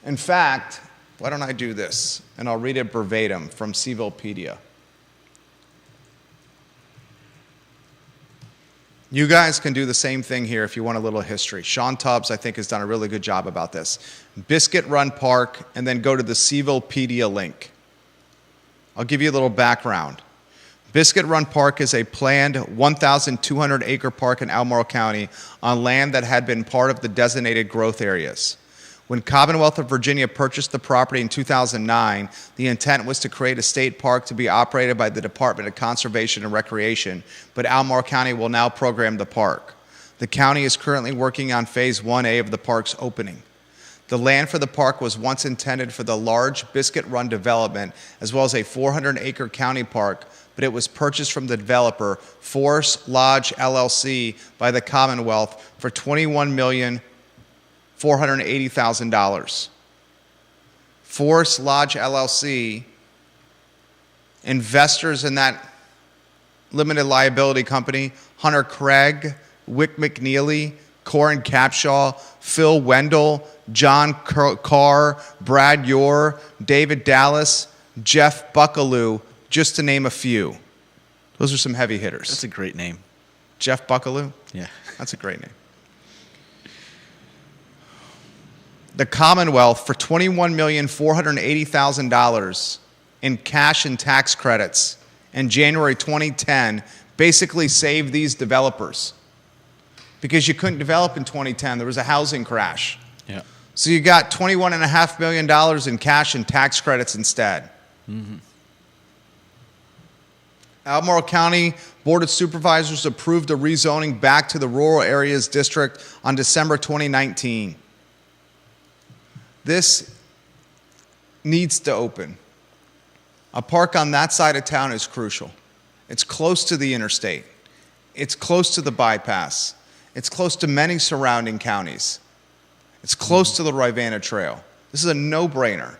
In fact, why don't I do this? And I'll read it verbatim from Sevillepedia. You guys can do the same thing here if you want a little history. Sean Tubbs, I think, has done a really good job about this. Biscuit Run Park, and then go to the Sevillepedia link. I'll give you a little background. Biscuit Run Park is a planned 1,200-acre park in Albemarle County on land that had been part of the designated growth areas. When Commonwealth of Virginia purchased the property in 2009, the intent was to create a state park to be operated by the Department of Conservation and Recreation, but Albemarle County will now program the park. The county is currently working on Phase 1A of the park's opening. The land for the park was once intended for the large Biscuit Run development, as well as a 400-acre county park, but it was purchased from the developer, Forest Lodge LLC, by the Commonwealth for $21,480,000. Forest Lodge LLC, investors in that limited liability company, Hunter Craig, Wick McNeely, Corin Capshaw, Phil Wendell, John Carr, Brad Yor, David Dallas, Jeff Buckaloo, just to name a few. Those are some heavy hitters. That's a great name. Jeff Buckaloo? Yeah. That's a great name. The Commonwealth, for $21,480,000 in cash and tax credits in January 2010, basically saved these developers. Because you couldn't develop in 2010. There was a housing crash. Yeah. So you got $21.5 million in cash and tax credits instead. Mm-hmm. Albemarle County Board of Supervisors approved a rezoning back to the Rural Areas District on December 2019. This needs to open. A park on that side of town is crucial. It's close to the interstate. It's close to the bypass. It's close to many surrounding counties. It's close to the Rivanna Trail. This is a no-brainer.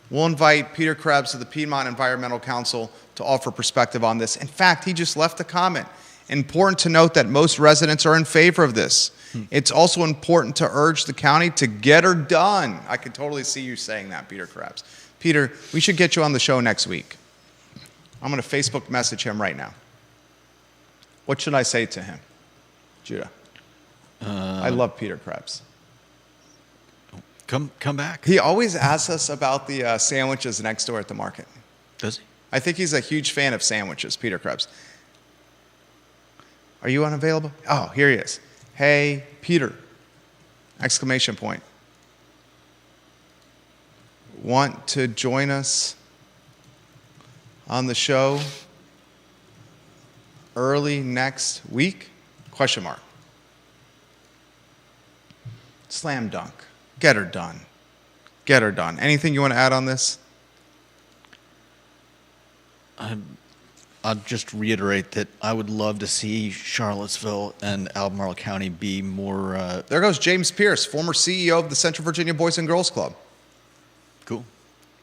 We'll invite Peter Krebs of the Piedmont Environmental Council to offer perspective on this. In fact, he just left a comment. Important to note that most residents are in favor of this. It's also important to urge the county to get her done. I can totally see you saying that, Peter Krebs. Peter, we should get you on the show next week. I'm going to Facebook message him right now. What should I say to him? Judah. I love Peter Krebs. Come back. He always asks us about the sandwiches next door at the market. Does he? I think he's a huge fan of sandwiches, Peter Krebs. Are you unavailable? Oh, here he is. Hey, Peter! Exclamation point. Want to join us on the show early next week? Question mark. Slam dunk. Get her done. Get her done. Anything you want to add on this? I'll just reiterate that I would love to see Charlottesville and Albemarle County be more... There goes James Pierce, former CEO of the Central Virginia Boys and Girls Club. Cool.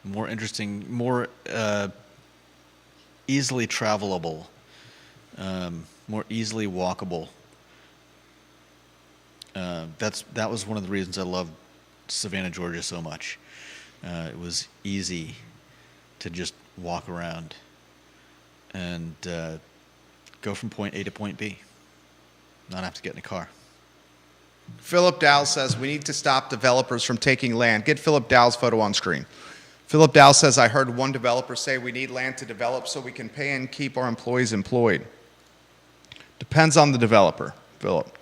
More interesting, more easily travelable, more easily walkable. That was one of the reasons I loved Savannah, Georgia so much. It was easy to just walk around and go from point A to point B, not have to get in a car. Philip Dow says we need to stop developers from taking land. Get Philip Dow's photo on screen. Philip Dow says, I heard one developer say we need land to develop so we can pay and keep our employees employed. Depends on the developer, Philip.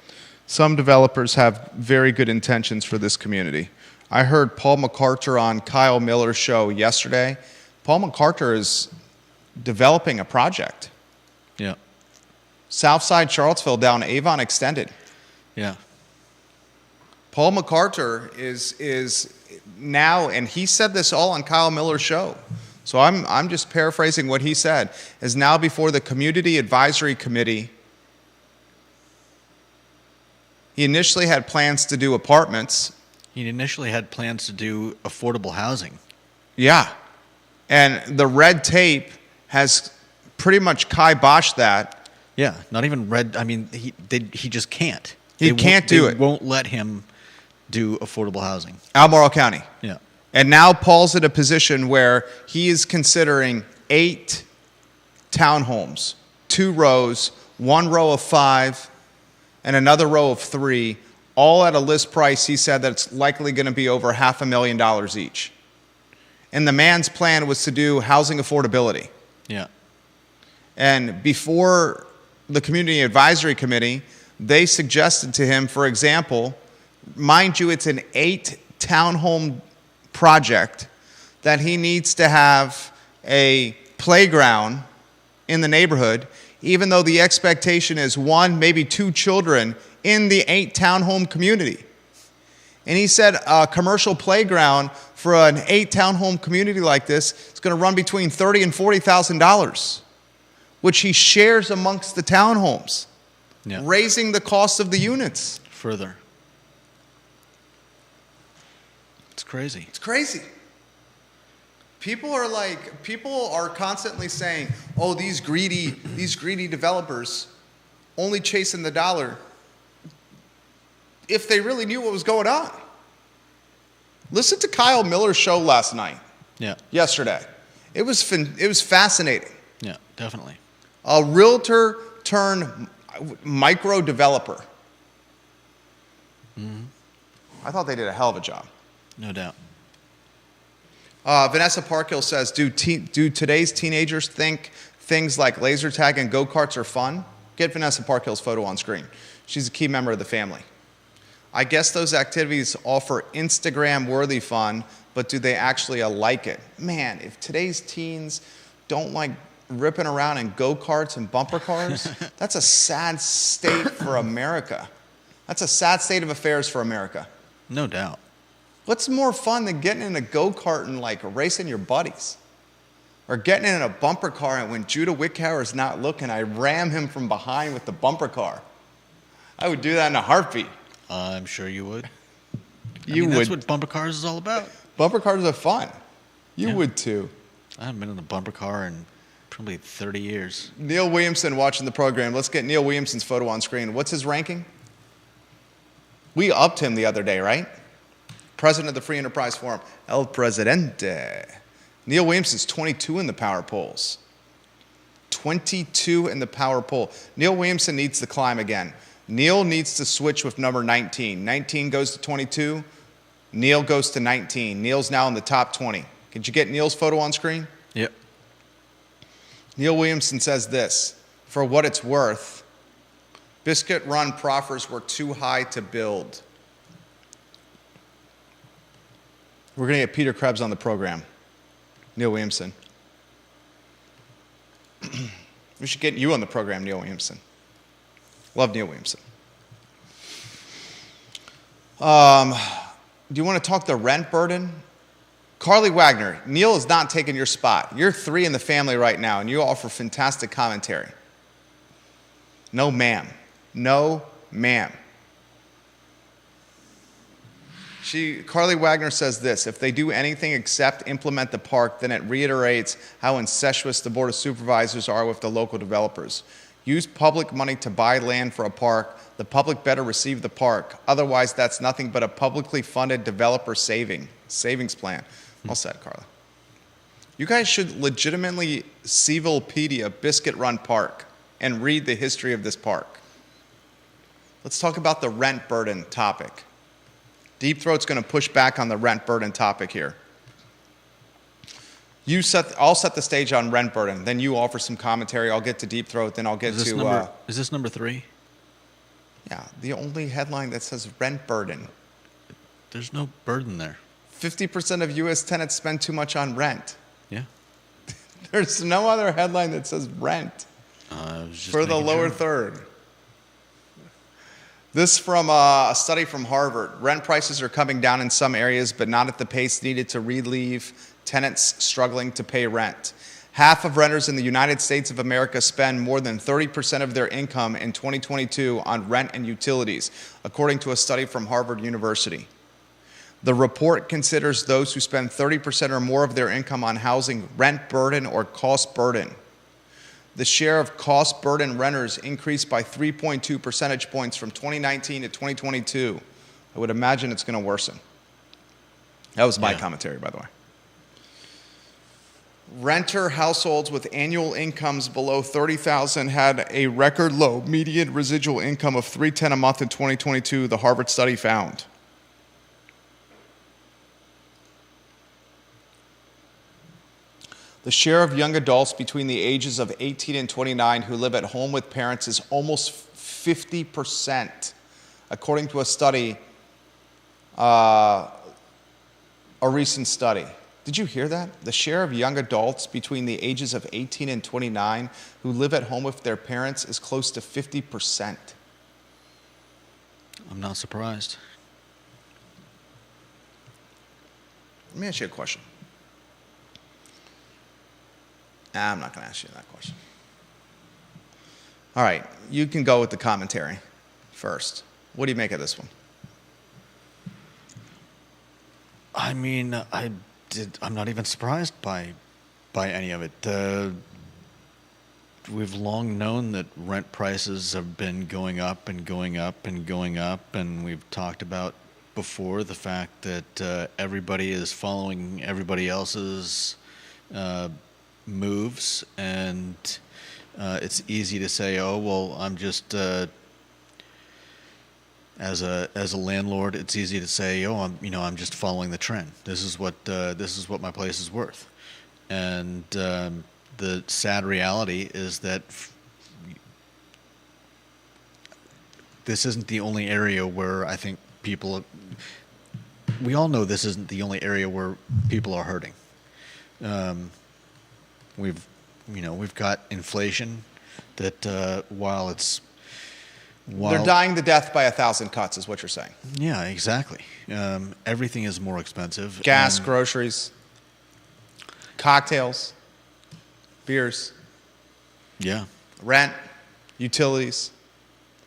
Some developers have very good intentions for this community. I heard Paul MacArthur on Kyle Miller's show yesterday. Paul MacArthur is developing a project. Yeah. Southside Charlottesville down Avon Extended. Yeah. Paul MacArthur is now, and he said this all on Kyle Miller's show, so I'm just paraphrasing what he said, is now before the Community Advisory Committee. He initially had plans to do apartments. He initially had plans to do affordable housing. Yeah. And the red tape has pretty much kiboshed that. Yeah, not even red. I mean, he just can't. He can't do it. They won't let him do affordable housing. Albemarle County. Yeah. And now Paul's in a position where he is considering 8 townhomes, 2 rows, 1 row of 5, and another row of 3, all at a list price. He said that it's likely going to be over $500,000 each. And the man's plan was to do housing affordability. Yeah. And before the Community Advisory Committee, they suggested to him, for example, mind you, it's an 8 townhome project, that he needs to have a playground in the neighborhood, even though the expectation is 1, maybe 2 children in the 8 townhome community. And he said a commercial playground for an 8 townhome community like this is going to run between $30,000 and $40,000, which he shares amongst the townhomes, raising the cost of the units. Further. It's crazy. It's crazy. People are constantly saying, oh, these greedy developers only chasing the dollar. If they really knew what was going on. Listen to Kyle Miller's show last night. Yeah. Yesterday. It was fascinating. Yeah, definitely. A realtor turned micro developer. Mm-hmm. I thought they did a hell of a job. No doubt. Vanessa Parkhill says, do today's teenagers think things like laser tag and go-karts are fun? Get Vanessa Parkhill's photo on screen. She's a key member of the family. I guess those activities offer Instagram-worthy fun, but do they actually like it? Man, if today's teens don't like ripping around in go-karts and bumper cars, that's a sad state for America. That's a sad state of affairs for America. No doubt. What's more fun than getting in a go-kart and like racing your buddies? Or getting in a bumper car and when Judah Wickhauer is not looking, I ram him from behind with the bumper car. I would do that in a heartbeat. I'm sure you would. You would. That's what bumper cars is all about. Bumper cars are fun. You would too. I haven't been in a bumper car in probably 30 years. Neil Williamson watching the program. Let's get Neil Williamson's photo on screen. What's his ranking? We upped him the other day, right? President of the Free Enterprise Forum, El Presidente. Neil Williamson's 22 in the power polls. 22 in the power poll. Neil Williamson needs to climb again. Neil needs to switch with number 19. 19 goes to 22. Neil goes to 19. Neil's now in the top 20. Could you get Neil's photo on screen? Yep. Neil Williamson says this, for what it's worth, Biscuit Run proffers were too high to build. We're going to get Peter Krebs on the program. Neil Williamson. We should get you on the program, Neil Williamson. Love Neil Williamson. Do you want to talk the rent burden? Carly Wagner, Neil is not taking your spot. You're 3 in the family right now, and you offer fantastic commentary. No, ma'am. No, ma'am. Carly Wagner says this, if they do anything except implement the park, then it reiterates how incestuous the Board of Supervisors are with the local developers. Use public money to buy land for a park. The public better receive the park. Otherwise, that's nothing but a publicly funded developer savings plan. Well said, Carla. You guys should legitimately Civilpedia Biscuit Run Park and read the history of this park. Let's talk about the rent burden topic. Deep Throat's going to push back on the rent burden topic here. I'll set the stage on rent burden. Then you offer some commentary. I'll get to Deep Throat. Then I'll get Is to. this number 3? Yeah, the only headline that says rent burden. There's no burden there. 50% of U.S. tenants spend too much on rent. Yeah. There's no other headline that says rent I was just for the making lower sure. third. This from a study from Harvard. Rent prices are coming down in some areas, but not at the pace needed to relieve tenants struggling to pay rent. Half of renters in the United States of America spend more than 30% of their income in 2022 on rent and utilities, according to a study from Harvard University. The report considers those who spend 30% or more of their income on housing rent burden or cost burden. The share of cost burden renters increased by 3.2 percentage points from 2019 to 2022. I would imagine it's going to worsen. That was my commentary, by the way. Renter households with annual incomes below $30,000 had a record low median residual income of $310 a month in 2022, the Harvard study found. The share of young adults between the ages of 18 and 29 who live at home with parents is almost 50%, according to a study, a recent study. Did you hear that? The share of young adults between the ages of 18 and 29 who live at home with their parents is close to 50%. I'm not surprised. Let me ask you a question. I'm not going to ask you that question. All right, you can go with the commentary first. What do you make of this one? I mean, I'm not even surprised by any of it. We've long known that rent prices have been going up and going up and going up, and we've talked about before the fact that everybody is following everybody else's moves, and it's easy to say, "Oh, well, I'm just." As a landlord, it's easy to say, "Oh, I'm just following the trend. This is what my place is worth," and the sad reality is that this isn't the only area where I think people. We all know this isn't the only area where people are hurting. We've got inflation that while they're dying to death by 1,000 cuts, is what you're saying. Yeah, exactly. Everything is more expensive. Gas, groceries, cocktails, beers. Yeah. Rent, utilities,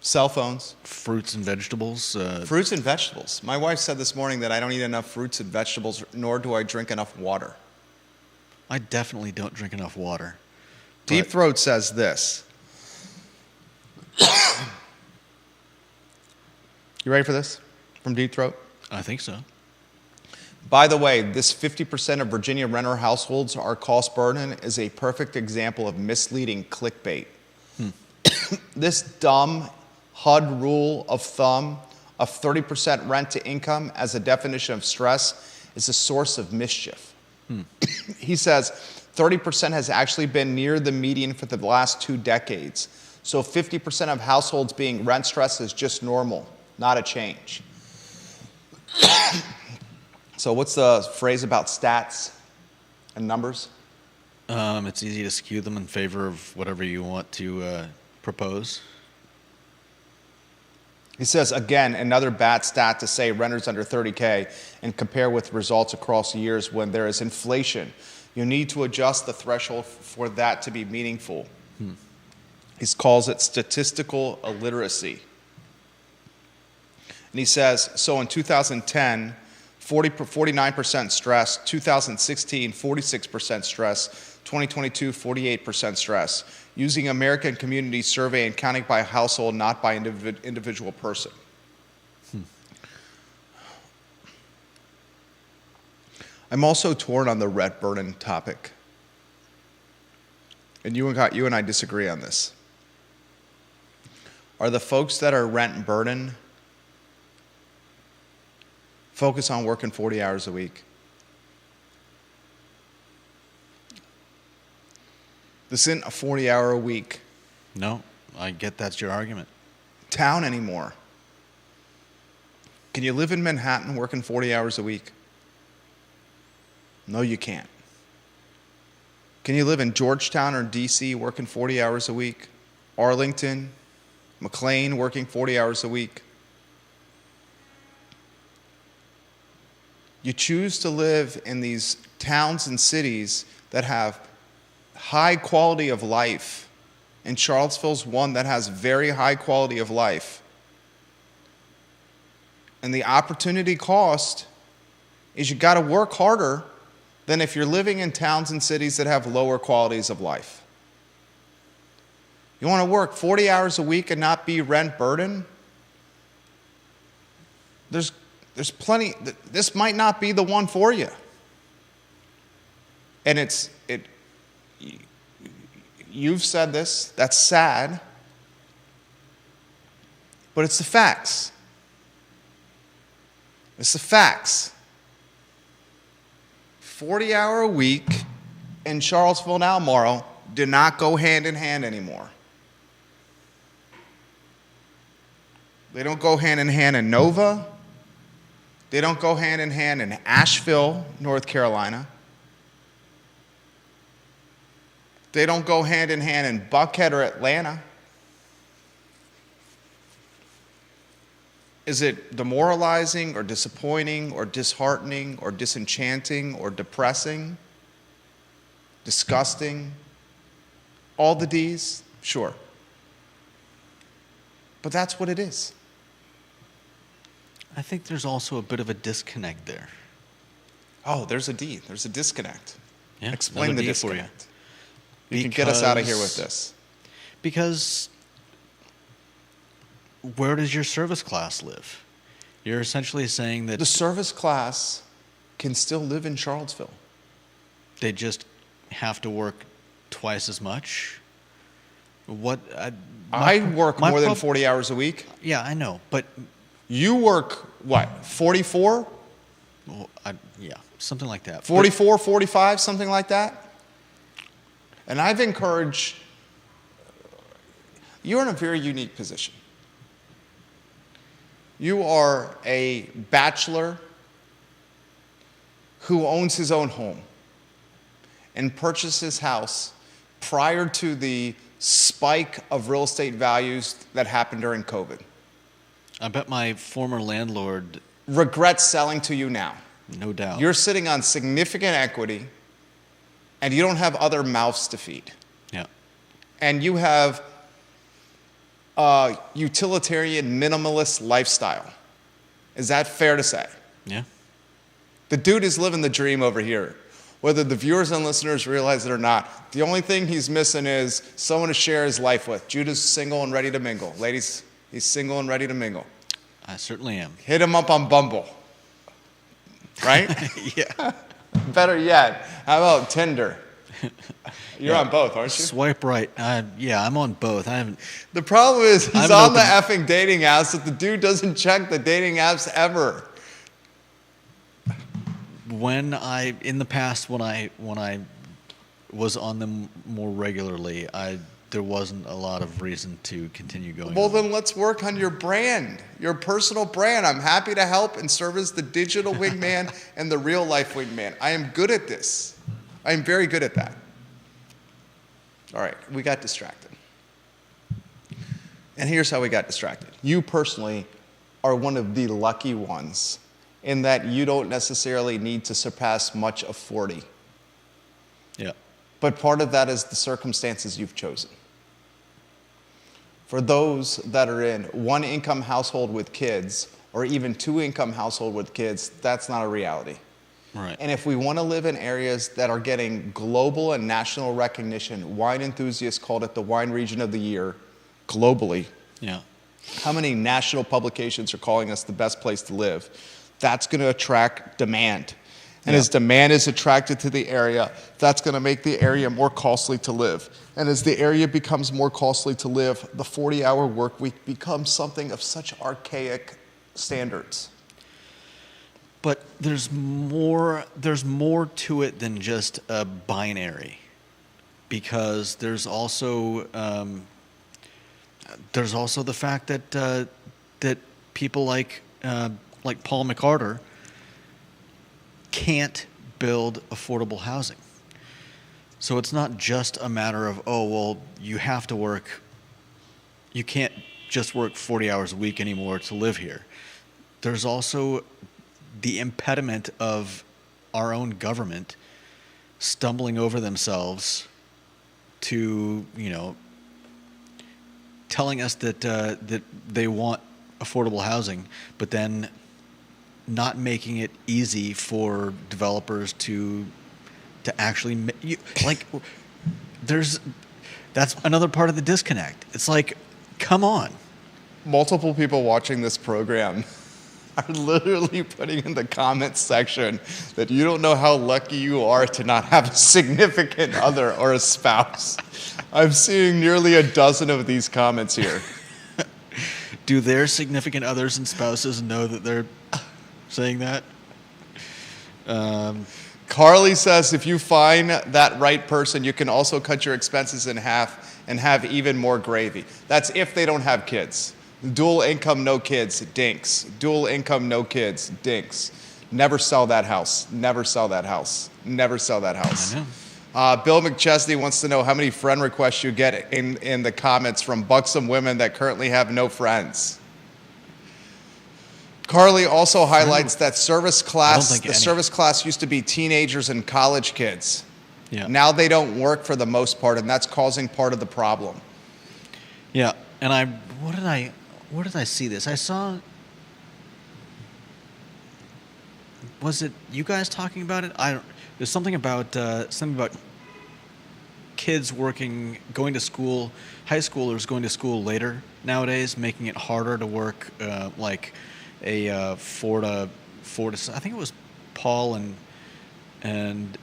cell phones. Fruits and vegetables. Fruits and vegetables. My wife said this morning that I don't eat enough fruits and vegetables, nor do I drink enough water. I definitely don't drink enough water. Deep Throat says this. You ready for this from Deep Throat? I think so. By the way, this 50% of Virginia renter households are cost burden is a perfect example of misleading clickbait. This dumb HUD rule of thumb of 30% rent to income as a definition of stress is a source of mischief. He says 30% has actually been near the median for the last 2 decades. So 50% of households being rent stressed is just normal, not a change. So what's the phrase about stats and numbers? It's easy to skew them in favor of whatever you want to propose. He says, again, another bad stat to say renters under 30K and compare with results across years when there is inflation. You need to adjust the threshold for that to be meaningful. He calls it statistical illiteracy. And he says, so in 2010, 49% stress, 2016, 46% stress, 2022, 48% stress, using American Community Survey and counting by household, not by individual person. I'm also torn on the rent burden topic. And you and I disagree on this. Are the folks that are rent burden focus on working 40 hours a week? This isn't a 40-hour-a-week No, I get that's your argument. town anymore. Can you live in Manhattan working 40 hours a week? No, you can't. Can you live in Georgetown or D.C. working 40 hours a week? Arlington, McLean working 40 hours a week? You choose to live in these towns and cities that have high quality of life. And Charlottesville's one that has very high quality of life. And the opportunity cost is you got to work harder than if you're living in towns and cities that have lower qualities of life. You want to work 40 hours a week and not be rent burden? There's plenty. This might not be the one for you. And you've said this, that's sad, but it's the facts. It's the facts. 40-hour-a-week in Charlottesville and Albemarle do not go hand in hand anymore. They don't go hand in hand in Nova. They don't go hand in hand in Asheville, North Carolina. They don't go hand in hand in Buckhead or Atlanta. Is it demoralizing or disappointing or disheartening or disenchanting or depressing? Disgusting? All the D's? Sure. But that's what it is. I think there's also a bit of a disconnect there. Oh, there's a D. There's a disconnect. Yeah, Explain another the D for you. disconnect. You can get us out of here with this. Because where does your service class live? You're essentially saying that The service class can still live in Charlottesville. they just have to work twice as much. What I work my more than prob- 40 hours a week. Yeah, I know, but You work, what, 44? well, yeah, something like that. 44, 45, something like that? And I've encouraged, you're in a very unique position. You are a bachelor who owns his own home and purchased his house prior to the spike of real estate values that happened during COVID. I bet my former landlord, Regrets selling to you now. no doubt. You're sitting on significant equity and you don't have other mouths to feed. Yeah. And you have a utilitarian minimalist lifestyle. Is that fair to say? Yeah. The dude is living the dream over here. Whether the viewers and listeners realize it or not, the only thing he's missing is someone to share his life with. Judah's single and ready to mingle. Ladies, he's single and ready to mingle. I certainly am. Hit him up on Bumble. Right? Yeah. Better yet, how about Tinder? You're on both, aren't you? Swipe right. Yeah, I'm on both. I haven't. The problem is I he's haven't on the opened- effing dating apps that the dude doesn't check the dating apps ever. In the past when I was on them more regularly, there wasn't a lot of reason to continue going. Well, on. then let's work on your brand, your personal brand. I'm happy to help and serve as the digital wingman and the real life wingman. I am good at this. I am very good at that. All right, we got distracted. And here's how we got distracted. You personally are one of the lucky ones in that you don't necessarily need to surpass much of 40. Yeah. But part of that is the circumstances you've chosen. For those that are in one-income household with kids, or even two-income household with kids, that's not a reality. Right. And if we want to live in areas that are getting global and national recognition, wine enthusiasts called it the wine region of the year globally. Yeah. How many national publications are calling us the best place to live? That's going to attract demand. And Yeah. as demand is attracted to the area, that's going to make the area more costly to live. And as the area becomes more costly to live, the 40-hour work week becomes something of such archaic standards. But there's more to it than just a binary. because there's also the fact that that people like Paul McCarter can't build affordable housing. So it's not just a matter of, oh, well, you have to work, you can't just work 40 hours a week anymore to live here. There's also the impediment of our own government stumbling over themselves to, telling us that that they want affordable housing, but then not making it easy for developers to actually that's another part of the disconnect. It's like, come on. Multiple people watching this program are literally putting in the comments section that you don't know how lucky you are to not have a significant other or a spouse. I'm seeing nearly a dozen of these comments here. Do their significant others and spouses know that they're saying that? Carly says if you find that right person, you can also cut your expenses in half and have even more gravy. That's if they don't have kids. Dual income, no kids, dinks. Dual income, no kids, dinks. Never sell that house. Never sell that house. Never sell that house. I know. Bill McChesney wants to know how many friend requests you get in the comments from buxom women that currently have no friends. Carly also highlights that service class used to be teenagers and college kids. Yeah. Now they don't work for the most part, and that's causing part of the problem. Yeah, and where did I see this? I saw, was it you guys talking about it? There's something about kids going to school, high schoolers going to school later nowadays, making it harder to work like a 4 to I think it was Paul and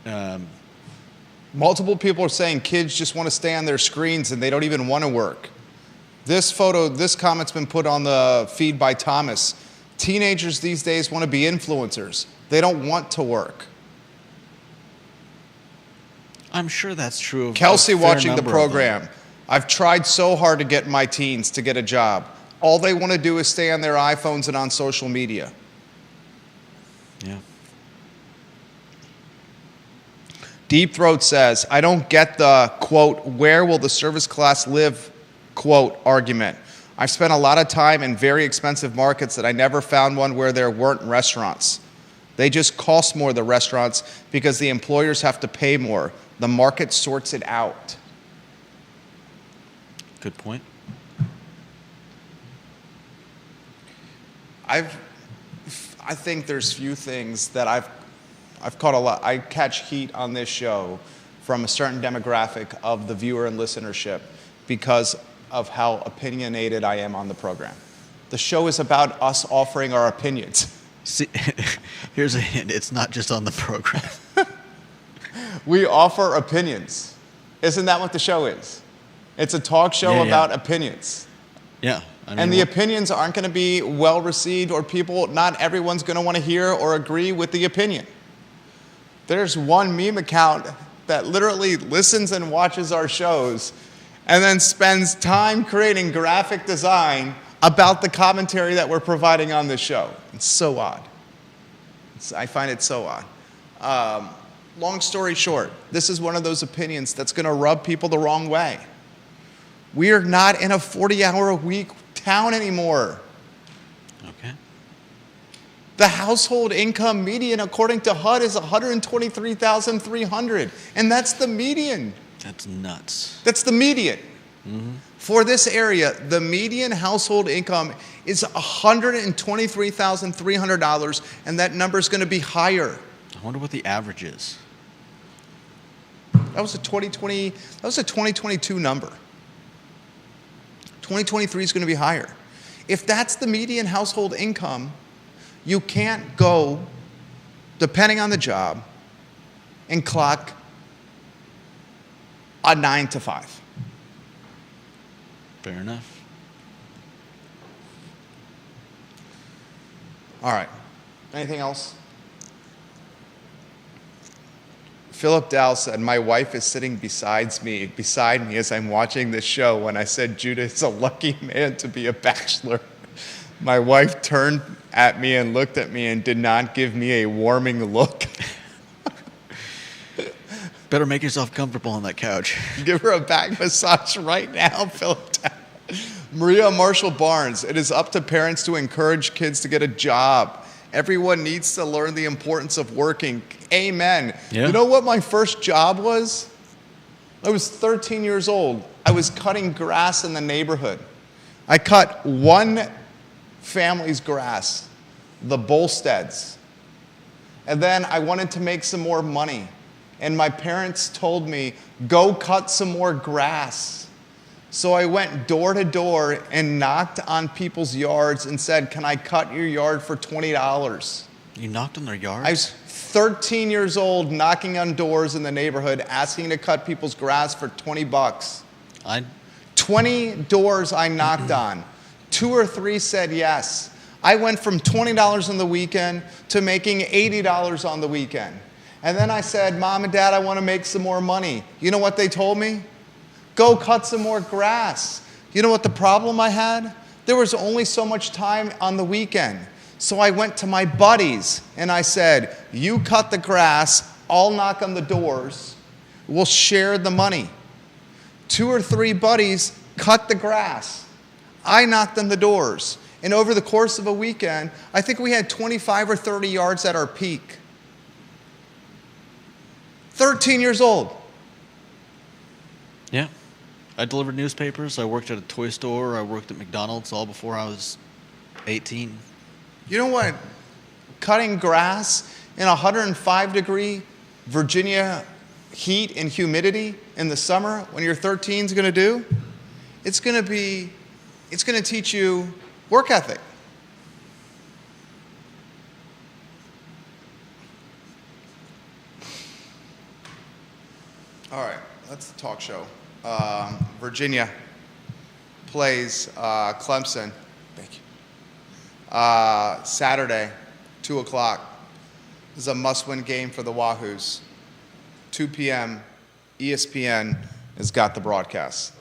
multiple people are saying kids just want to stay on their screens and they don't even want to work. This comment's been put on the feed by Thomas. Teenagers these days want to be influencers. They don't want to work. I'm sure that's true of Kelsey a fair watching the number of them. program. I've tried so hard to get my teens to get a job. All they want to do is stay on their iPhones and on social media. Yeah. Deep Throat says, I don't get the, quote, where will the service class live, quote, argument. I've spent a lot of time in very expensive markets that I never found one where there weren't restaurants. They just cost more, the restaurants, because the employers have to pay more. The market sorts it out. Good point. I think there's few things that I've caught a lot. I catch heat on this show from a certain demographic of the viewer and listenership because of how opinionated I am on the program. The show is about us offering our opinions. See, here's a hint. It's not just on the program. We offer opinions. Isn't that what the show is? It's a talk show about opinions. Yeah. I mean, And the opinions aren't going to be well received, or not everyone's going to want to hear or agree with the opinion. There's one meme account that literally listens and watches our shows and then spends time creating graphic design about the commentary that we're providing on this show. It's so odd. I find it so odd. Long story short, this is one of those opinions that's going to rub people the wrong way. We are not in a 40-hour-a-week town anymore. Okay. The household income median, according to HUD, is $123,300, and that's the median. That's nuts. That's the median. Mm-hmm. For this area, the median household income is $123,300, and that number is going to be higher. I wonder what the average is. That was a 2022 number. 2023 is going to be higher. If that's the median household income, you can't go, depending on the job, and clock a 9 to 5. Fair enough. All right. Anything else? Philip Dow said, my wife is sitting beside me as I'm watching this show when I said Judah is a lucky man to be a bachelor. My wife turned at me and looked at me and did not give me a warming look. Better make yourself comfortable on that couch. Give her a back massage right now, Philip Dow. Maria Marshall Barnes, it is up to parents to encourage kids to get a job. Everyone needs to learn the importance of working. Amen. Yeah. You know what my first job was? I was 13 years old. I was cutting grass in the neighborhood. I cut one family's grass, the Bolsteads. And then I wanted to make some more money. And my parents told me, go cut some more grass. So I went door to door and knocked on people's yards and said, can I cut your yard for $20? You knocked on their yard? I was 13 years old knocking on doors in the neighborhood asking to cut people's grass for $20. 20 doors I knocked on. 2 or 3 said yes. I went from $20 on the weekend to making $80 on the weekend. And then I said, Mom and Dad, I want to make some more money. You know what they told me? Go cut some more grass. You know what the problem I had? There was only so much time on the weekend. So I went to my buddies and I said, you cut the grass, I'll knock on the doors, we'll share the money. 2 or 3 buddies cut the grass. I knocked on the doors. And over the course of a weekend, I think we had 25 or 30 yards at our peak. 13 years old. Yeah. I delivered newspapers. I worked at a toy store. I worked at McDonald's all before I was 18. You know what cutting grass in 105-degree Virginia heat and humidity in the summer when you're 13 is going to do? It's going to teach you work ethic. All right, that's the talk show. Virginia plays Clemson. Thank you. Saturday, 2 o'clock. This is a must-win game for the Wahoos. 2 p.m., ESPN has got the broadcast.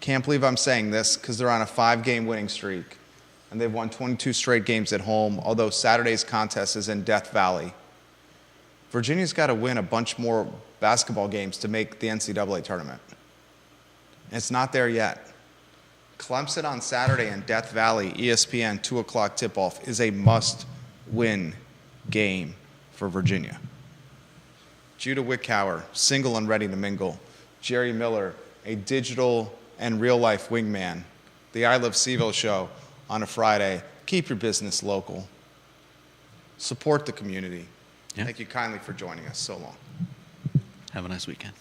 Can't believe I'm saying this because they're on a 5-game winning streak, and they've won 22 straight games at home, although Saturday's contest is in Death Valley. Virginia's got to win a bunch more basketball games to make the NCAA tournament. And it's not there yet. Clemson on Saturday in Death Valley, ESPN, 2 o'clock tip-off, is a must-win game for Virginia. Judah Wickower, single and ready to mingle. Jerry Miller, a digital and real-life wingman. The I Love CVille show on a Friday. Keep your business local. Support the community. Yeah. Thank you kindly for joining us so long. Have a nice weekend.